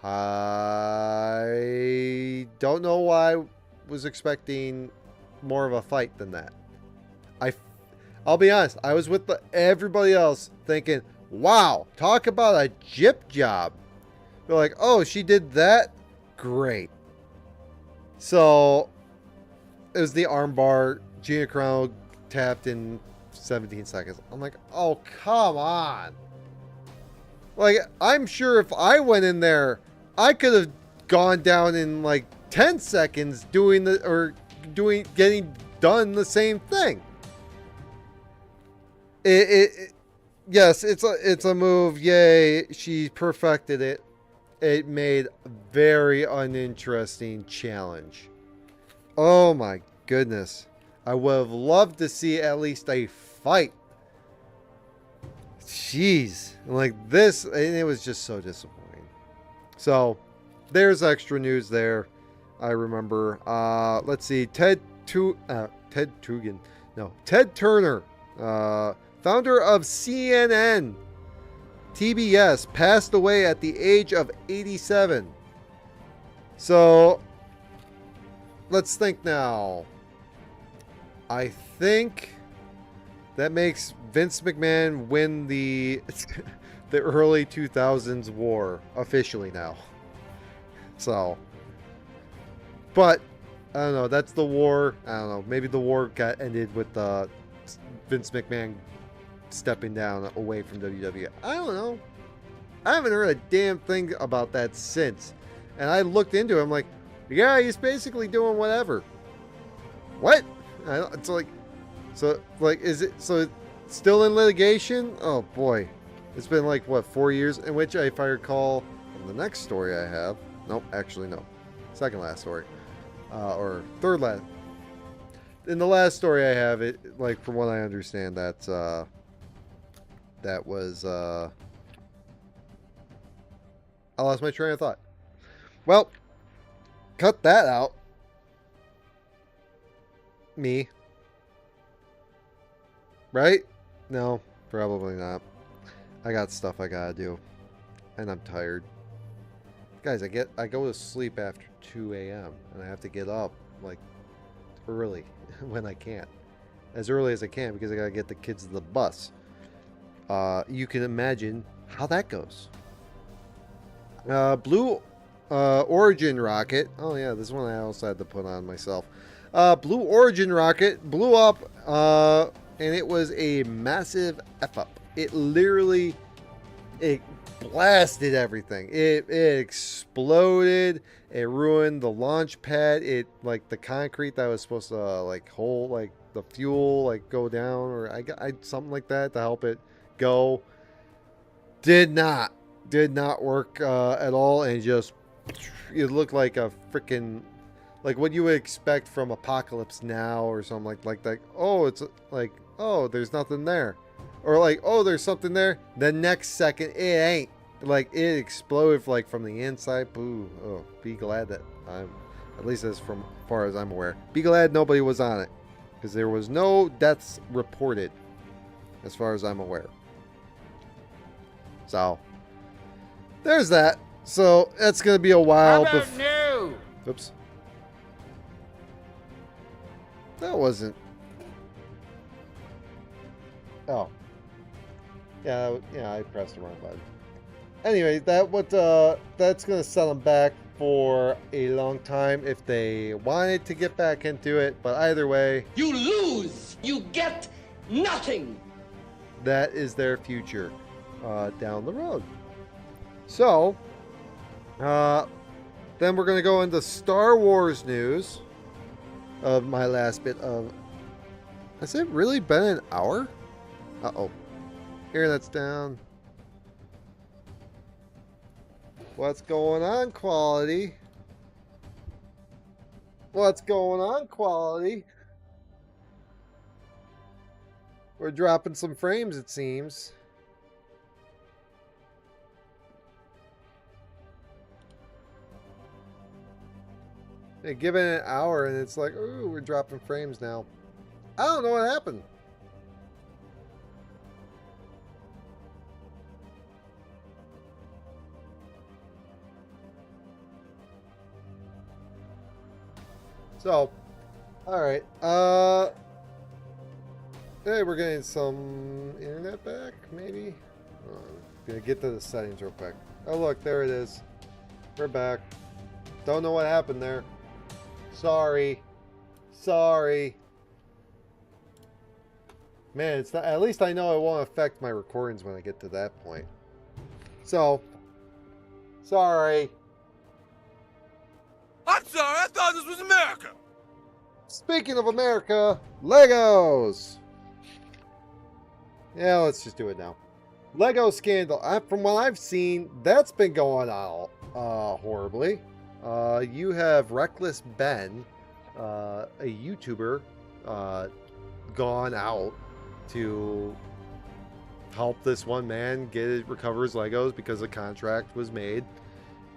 I don't know why I was expecting more of a fight than that. I'll be honest. I was with everybody else thinking, wow, talk about a jip job. They're like, oh, she did that? Great. So it was the armbar. Gina Carano tapped in 17 seconds. I'm like, oh, come on. Like, I'm sure if I went in there, I could have gone down in like 10 seconds getting done the same thing. Yes, it's a move. Yay, she perfected it. It made a very uninteresting challenge. Oh my goodness. I would have loved to see at least a fight. Jeez. Like this, and it was just so disappointing. So, there's extra news there. I remember. Let's see. Ted Turner. Founder of CNN, TBS, passed away at the age of 87. So, let's think now. I think that makes Vince McMahon win the early 2000s war officially now. So, but I don't know. That's the war. I don't know. Maybe the war got ended with Vince McMahon stepping down away from WWE. I don't know. I haven't heard a damn thing about that since. And I looked into it. I'm like, yeah, he's basically doing whatever. What? It's like, is it still in litigation? Oh boy, it's been like what, 4 years? In which, if I recall, from the next story I have, nope, actually no, second last story, or third last. In the last story I have, it like from what I understand, that was I lost my train of thought. Well, cut that out. Me. Right? No, probably not. I got stuff I gotta do. And I'm tired. Guys, I go to sleep after 2 a.m. and I have to get up like early when I can. As early as I can because I gotta get the kids to the bus. You can imagine how that goes. Blue Origin rocket. Oh yeah, this one I also had to put on myself. Blue Origin rocket blew up, and it was a massive F-up. It literally, it blasted everything. It exploded. It ruined the launch pad. It, like, the concrete that was supposed to, like, hold, like, the fuel like go down, or I something like that to help it go. Did not work at all, and just it looked like a freaking like what you would expect from Apocalypse Now or something like that. Oh, it's like, oh, there's nothing there, or like, oh, there's something there. The next second, it ain't. Like it exploded like from the inside. Boo! Oh, be glad that I'm, at least as from far as I'm aware. Be glad nobody was on it, because there was no deaths reported, as far as I'm aware. So there's that. So that's gonna be a while. How about no? Oops. That wasn't. Oh. Yeah, I pressed the wrong button. Anyway, that's gonna set them back for a long time if they wanted to get back into it. But either way, you lose. You get nothing. That is their future down the road. So, then we're gonna go into Star Wars news. Of my last bit of. Has it really been an hour? Uh-oh. Internet's down. What's going on, quality? What's going on, quality? We're dropping some frames, it seems. They give it an hour and it's like, ooh, we're dropping frames now. I don't know what happened. So, alright. Hey, we're getting some internet back, maybe? Gonna get to the settings real quick. Oh, look, there it is. We're back. Don't know what happened there. Sorry. Man, it's not, at least I know it won't affect my recordings when I get to that point. So, sorry. I'm sorry, I thought this was America. Speaking of America, Legos. Yeah, let's just do it now. Lego scandal. From what I've seen, that's been going on horribly. You have Reckless Ben, a YouTuber, gone out to help this one man recover his Legos because a contract was made,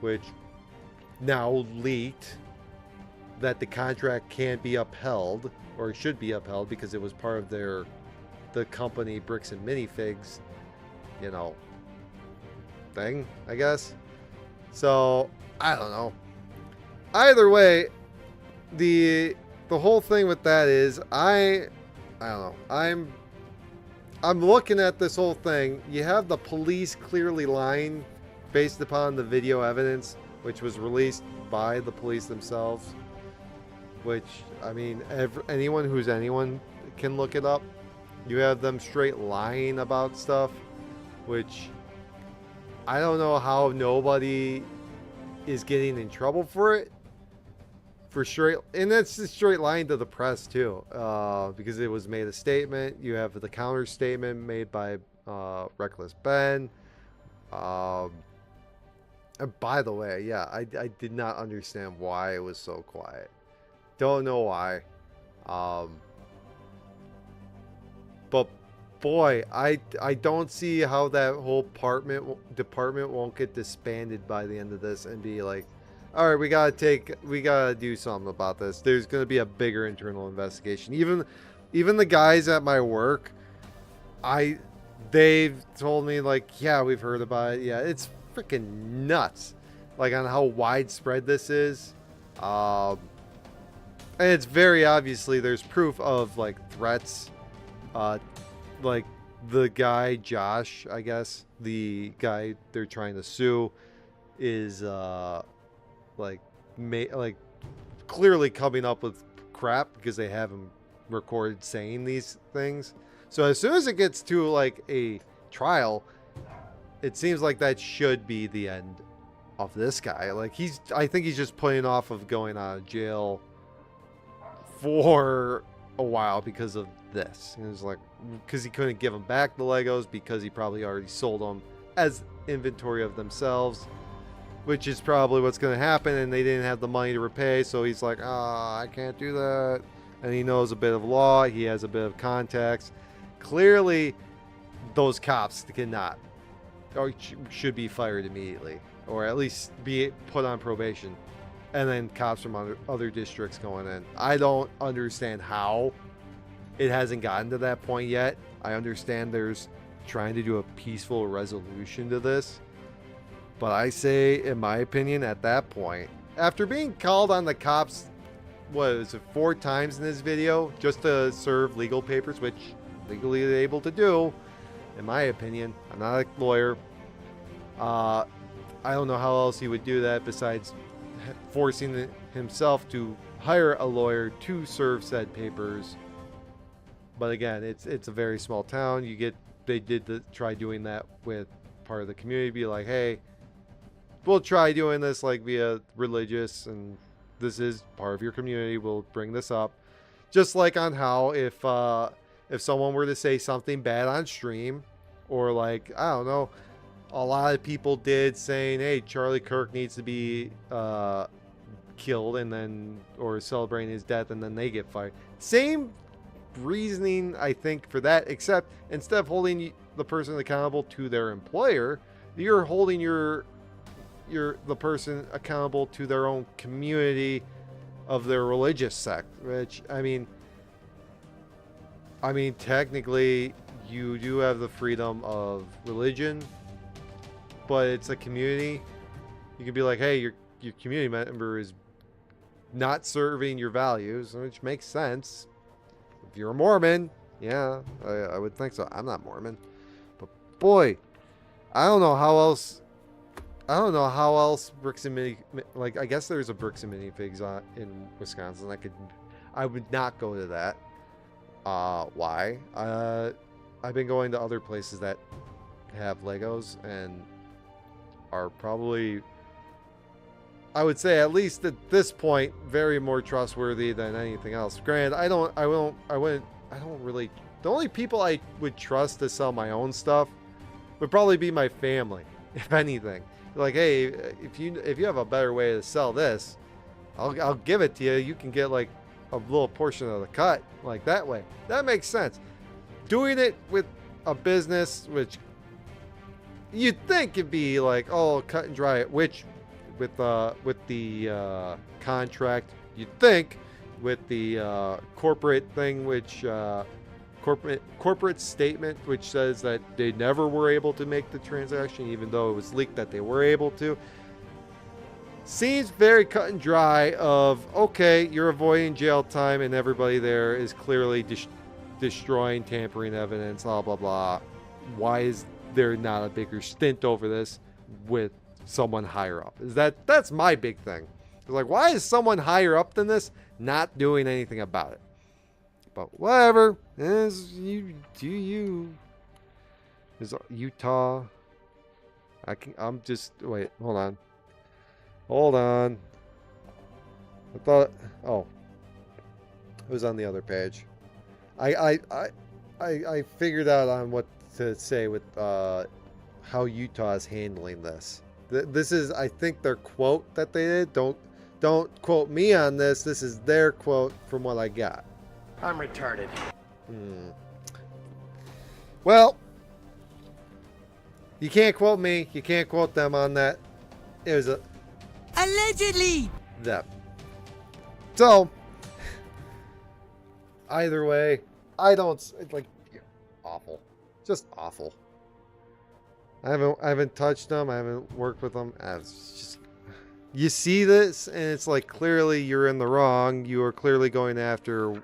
which now leaked that the contract can't be upheld, or should be upheld, because it was part of the company Bricks and Minifigs, you know, thing, I guess. So I don't know. Either way, the whole thing with that is I don't know. I'm looking at this whole thing. You have the police clearly lying based upon the video evidence, which was released by the police themselves. Which, I mean, anyone can look it up. You have them straight lying about stuff, which I don't know how nobody is getting in trouble for it. For straight, and that's just straight lying to the press too, because it was made a statement. You have the counter statement made by Reckless Ben. And by the way, yeah, I did not understand why it was so quiet. Don't know why. But boy, I don't see how that whole department won't get disbanded by the end of this and be like, all right, we gotta do something about this. There's gonna be a bigger internal investigation. Even the guys at my work, they've told me like, yeah, we've heard about it. Yeah, it's freaking nuts, like on how widespread this is. And it's very obviously there's proof of like threats, like the guy Josh, I guess the guy they're trying to sue is like clearly coming up with crap because they have him recorded saying these things. So as soon as it gets to like a trial, it seems like that should be the end of this guy. Like I think he's just playing off of going out of jail for a while because of this. It was like, because he couldn't give them back the Legos because he probably already sold them as inventory of themselves, which is probably what's going to happen, and they didn't have the money to repay, so he's like, I can't do that. And he knows a bit of law, he has a bit of context. Clearly, those cops cannot, or should be fired immediately, or at least be put on probation. And then cops from other districts going in. I don't understand how it hasn't gotten to that point yet. I understand there's trying to do a peaceful resolution to this. But I say, in my opinion, at that point, after being called on the cops, what is it, 4 times in this video, just to serve legal papers, which legally they're able to do, in my opinion. I'm not a lawyer. I don't know how else he would do that besides forcing himself to hire a lawyer to serve said papers. But again, it's a very small town. They did try doing that with part of the community, be like, hey, we'll try doing this like via religious, and this is part of your community, we'll bring this up. Just like on how if someone were to say something bad on stream, or like, I don't know, a lot of people did saying, hey, Charlie Kirk needs to be killed, and then, or celebrating his death, and then they get fired. Same reasoning, I think, for that, except instead of holding the person accountable to their employer, you're holding the person accountable to their own community of their religious sect, which, I mean, technically, you do have the freedom of religion, but it's a community. You can be like, hey, your community member is not serving your values, which makes sense. If you're a Mormon, yeah, I would think so. I'm not Mormon, but boy, I don't know how else bricks and mini, like, I guess there's a bricks and minifigs in Wisconsin. I would not go to that. Why? I've been going to other places that have Legos and are probably, I would say, at least at this point, very more trustworthy than anything else. Granted, the only people I would trust to sell my own stuff would probably be my family, if anything. Like, hey, if you have a better way to sell this, I'll give it to you. You can get like a little portion of the cut, like that way. That makes sense. Doing it with a business, which you'd think it'd be like, oh, cut and dry, which with the contract, you'd think with the corporate thing, which corporate statement, which says that they never were able to make the transaction, even though it was leaked that they were able to. Seems very cut and dry of, okay, you're avoiding jail time and everybody there is clearly destroying, tampering evidence, blah, blah, blah. Why is there not a bigger stint over this with someone higher up? That's my big thing. It's like, why is someone higher up than this not doing anything about it? But whatever. Is Utah. I'm just, wait, hold on. I thought, oh, it was on the other page. I figured out on what to say with how Utah is handling this. This is, I think, their quote that they did. Don't quote me on this. This is their quote from what I got. I'm retarded. Well, you can't quote me. You can't quote them on that. It was allegedly. That. So, either way, I don't like. Awful, just awful. I haven't touched them. I haven't worked with them. It's just, you see this, and it's like, clearly you're in the wrong. You are clearly going after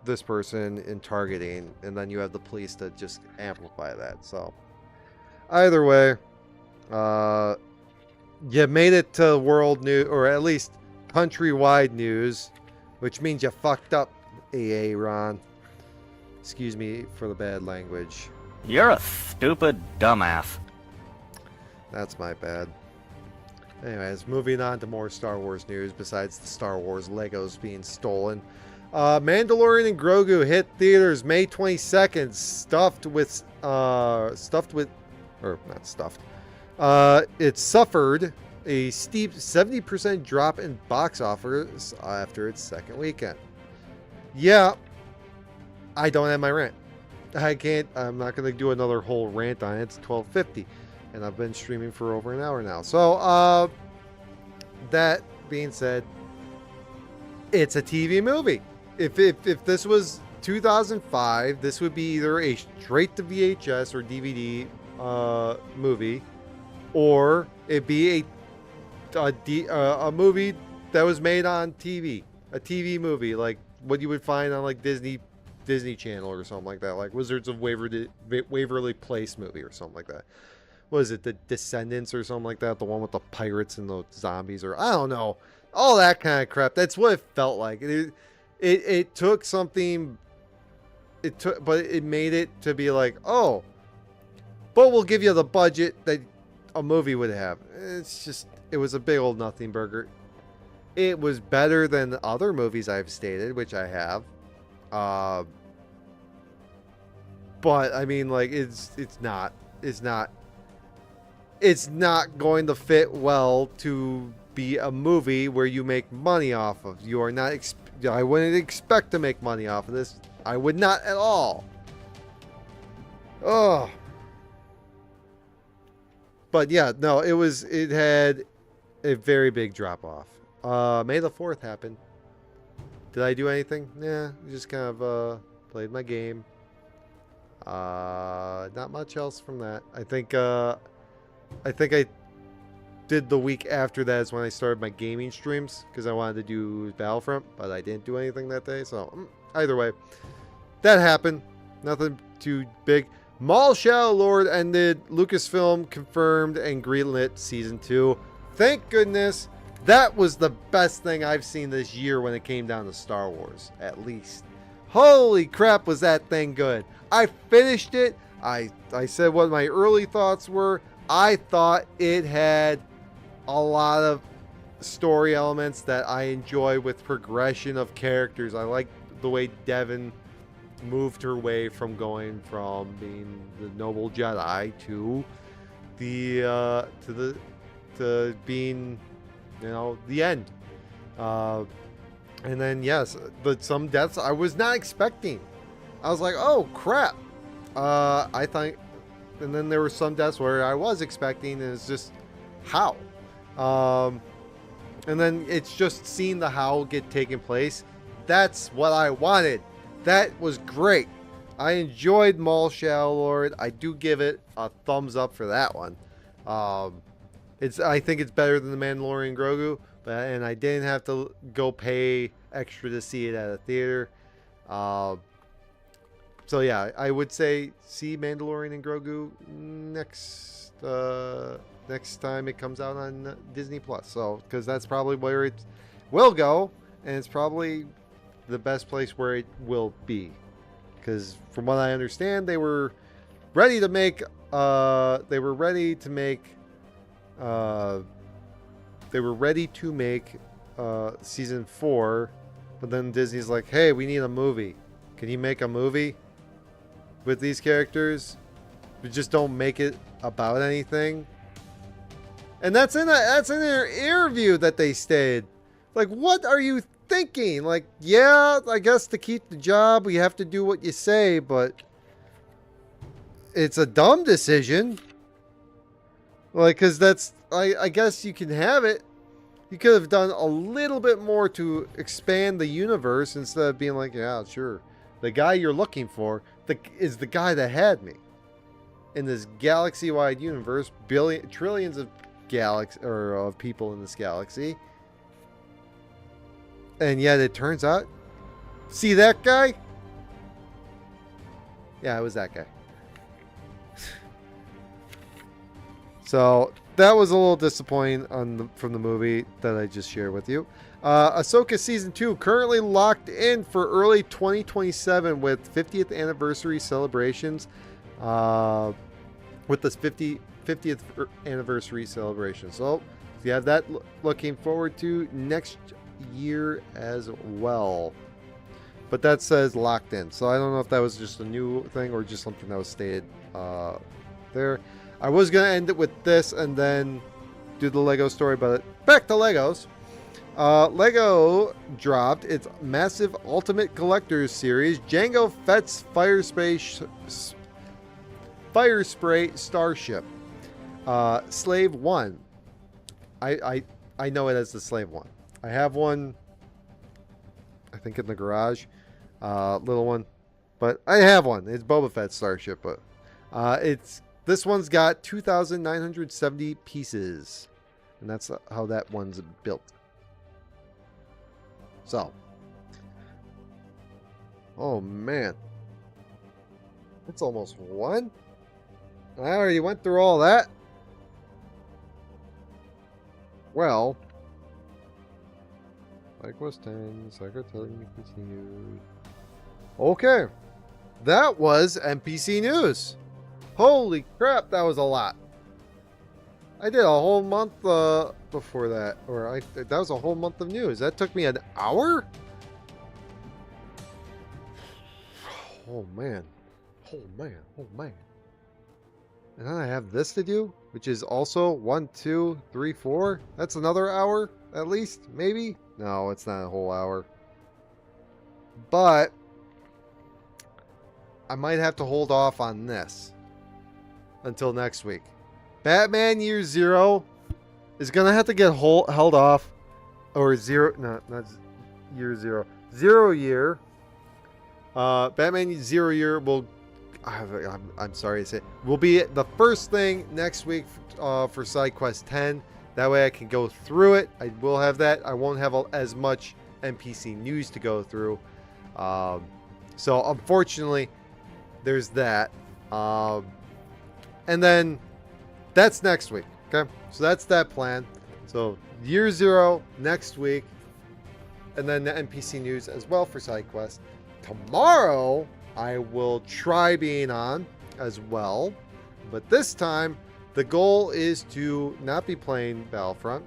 this person in targeting, and then you have the police to just amplify that. So either way, you made it to world news, or at least countrywide news, which means you fucked up, Ron. Excuse me for the bad language. You're a stupid dumbass. That's my bad. Anyways, moving on to more Star Wars news besides the Star Wars Legos being stolen. Mandalorian and Grogu hit theaters May 22nd, it suffered a steep 70% drop in box offers after its second weekend. Yeah, I don't have my rant. I'm not going to do another whole rant on it. It's 12:50, and I've been streaming for over an hour now. So, that being said, it's a TV movie. If this was 2005, this would be either a straight to VHS or DVD movie, or it'd be a movie that was made on TV, a TV movie like what you would find on like Disney Channel or something like that, like Wizards of Waverly Place movie or something like that. What is it, The Descendants or something like that? The one with the pirates and the zombies, or I don't know, all that kind of crap. That's what it felt like. It took something. But it made it to be like, oh, but we'll give you the budget that a movie would have. It was a big old nothing burger. It was better than other movies I've stated, which I have. But I mean, like, it's not going to fit well to be a movie where you make money off of. You are not. I wouldn't expect to make money off of this. I would not at all. Oh. But yeah, no, it had a very big drop off. May the 4th happened. Did I do anything? Yeah, just kind of played my game. Not much else from that. I think I did the week after that is when I started my gaming streams because I wanted to do Battlefront, but I didn't do anything that day. So either way, that happened. Nothing too big. Maul Shadow Lord ended. Lucasfilm confirmed and greenlit season 2. Thank goodness. That was the best thing I've seen this year when it came down to Star Wars, at least. Holy crap, was that thing good. I finished it. I said what my early thoughts were. I thought it had a lot of story elements that I enjoy with progression of characters. I like the way Devin moved her way from going from being the noble Jedi to being, you know, the end. And then yes, but some deaths I was not expecting. I was like, oh crap. I thought, and then there were some deaths where I was expecting, and it's just how. And then it's just seeing the how get taken place. That's what I wanted. That was great. I enjoyed Maul Shadow Lord. I do give it a thumbs up for that one. I think it's better than the Mandalorian Grogu, and I didn't have to go pay extra to see it at a theater. So yeah, I would say see Mandalorian and Grogu next time it comes out on Disney Plus. So because that's probably where it will go, and it's probably the best place where it will be. Because from what I understand, they were ready to make season 4, but then Disney's like, hey, we need a movie. Can you make a movie with these characters? We just don't make it about anything. And that's in their interview that they stayed. Like, what are you thinking? Like, yeah, I guess to keep the job, we have to do what you say, but it's a dumb decision. Like, because that's, I guess you can have it. You could have done a little bit more to expand the universe instead of being like, yeah, sure. The guy you're looking for is the guy that had me. In this galaxy-wide universe, trillions of of people in this galaxy. And yet it turns out, see that guy? Yeah, it was that guy. So that was a little disappointing from the movie that I just shared with you. Ahsoka Season 2 currently locked in for early 2027 with 50th anniversary celebrations. With this 50th anniversary celebration. So you have that looking forward to next year as well. but that says locked in. So I don't know if that was just a new thing or just something that was stated there. I was going to end it with this and then do the Lego story, but back to Legos. Lego dropped its massive Ultimate Collectors Series Jango Fett's Fire Spray Starship. Slave 1. I know it as the Slave 1. I have one, I think, in the garage. Little one. But I have one. It's Boba Fett's Starship, but this one's got 2,970 pieces. And that's how that one's built. So. Oh, man. It's almost one? I already went through all that. Well. Quest 10. Secretary continued. Okay. That was NPC News. Holy crap, that was a lot. I did a whole month before that. That was a whole month of news. That took me an hour? Oh, man. Oh, man. Oh, man. And then I have this to do, which is also 1, 2, 3, 4. That's another hour, at least, maybe? No, it's not a whole hour. But I might have to hold off on this until next week. Batman Year Zero is going to have to get held off. Or zero, no, not Year Zero. 0 year. Batman 0 year will... I'm sorry to say, will be the first thing next week for Side Quest 10. That way I can go through it. I will have that. I won't have as much NPC news to go through. So unfortunately, there's that. And then that's next week. Okay, so that's that plan. So Year Zero next week, and then the NPC news as well for Side Quest. Tomorrow I will try being on as well, but this time the goal is to not be playing Battlefront.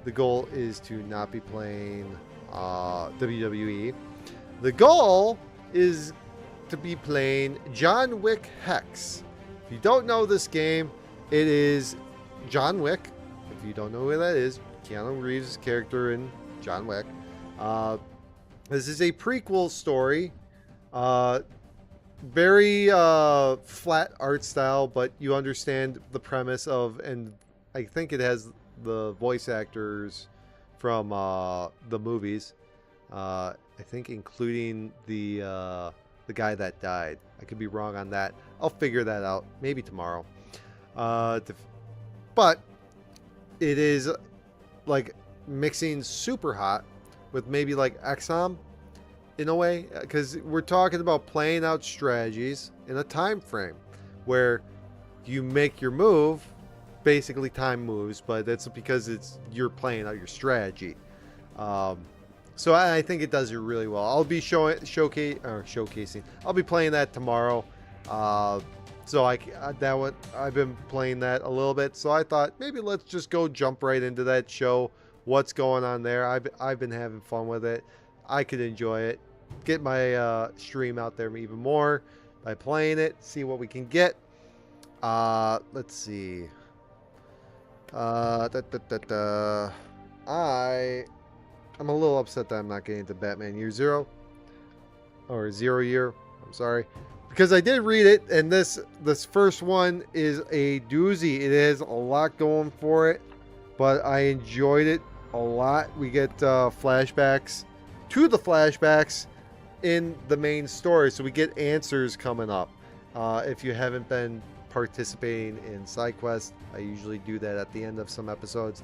The goal is to not be playing WWE. The goal is to be playing John Wick Hex. If you don't know this game, it is John Wick. If you don't know who that is, Keanu Reeves' character in John Wick. This is a prequel story. Very flat art style, but you understand the premise of, and I think it has the voice actors from the movies. I think including the guy that died. I could be wrong on that. I'll figure that out maybe tomorrow. But it is like mixing super hot with maybe like XCOM. In a way, because we're talking about playing out strategies in a time frame where you make your move, basically time moves, but that's because you're playing out your strategy. So I think it does it really well. I'll be showcasing. I'll be playing that tomorrow. So I've been playing that a little bit. So I thought maybe let's just go jump right into that show. What's going on there? I've been having fun with it. I could enjoy it. Get my stream out there even more by playing it. See what we can get. Let's see. I'm a little upset that I'm not getting to Batman Year Zero. Or 0 year. I'm sorry. Because I did read it, and this first one is a doozy. It has a lot going for it. But I enjoyed it a lot. We get flashbacks to the flashbacks in the main story, so we get answers coming up. If you haven't been participating in side quests, I usually do that at the end of some episodes.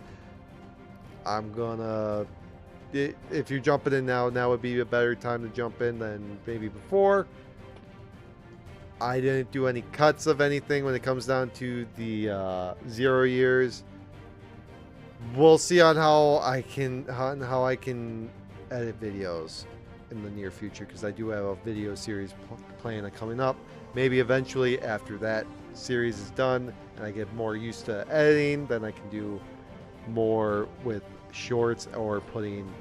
If you're jumping in now would be a better time to jump in than maybe before. I didn't do any cuts of anything when it comes down to the 0 years. We'll see on how I can edit videos in the near future, because I do have a video series planned coming up. Maybe eventually after that series is done and I get more used to editing, then I can do more with shorts or putting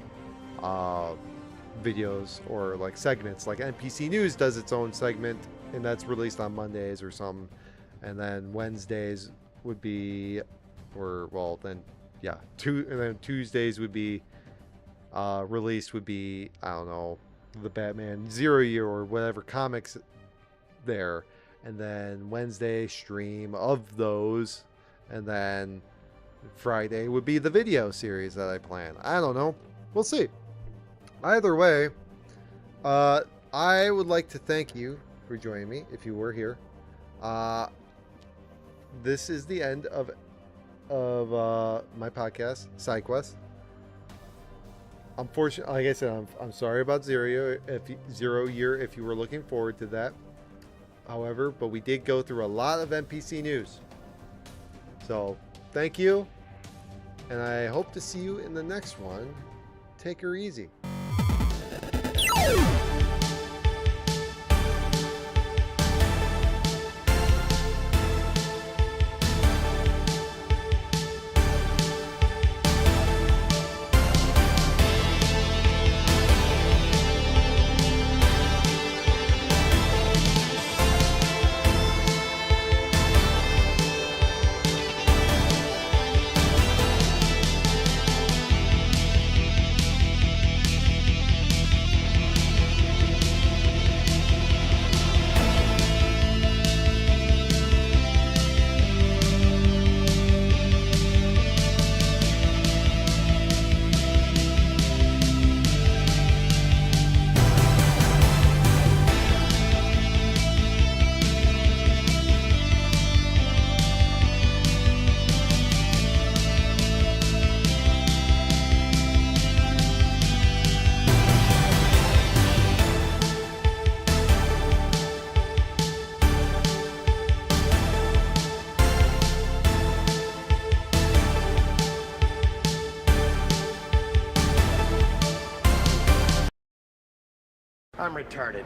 videos or like segments. Like NPC News does its own segment, and that's released on Mondays or something. And then Wednesdays would be, or well, then yeah, and then Tuesdays would be released would be, I don't know, the Batman 0 Year or whatever comics there. And then Wednesday stream of those, and then Friday would be the video series that I plan. I don't know. We'll see. Either way, I would like to thank you for joining me if you were here. This is the end of my podcast, SideQuest. Unfortunately, like I said, I'm sorry about 0 Year if you were looking forward to that. However, but we did go through a lot of NPC news. So, thank you. And I hope to see you in the next one. Take her easy. I'm retarded.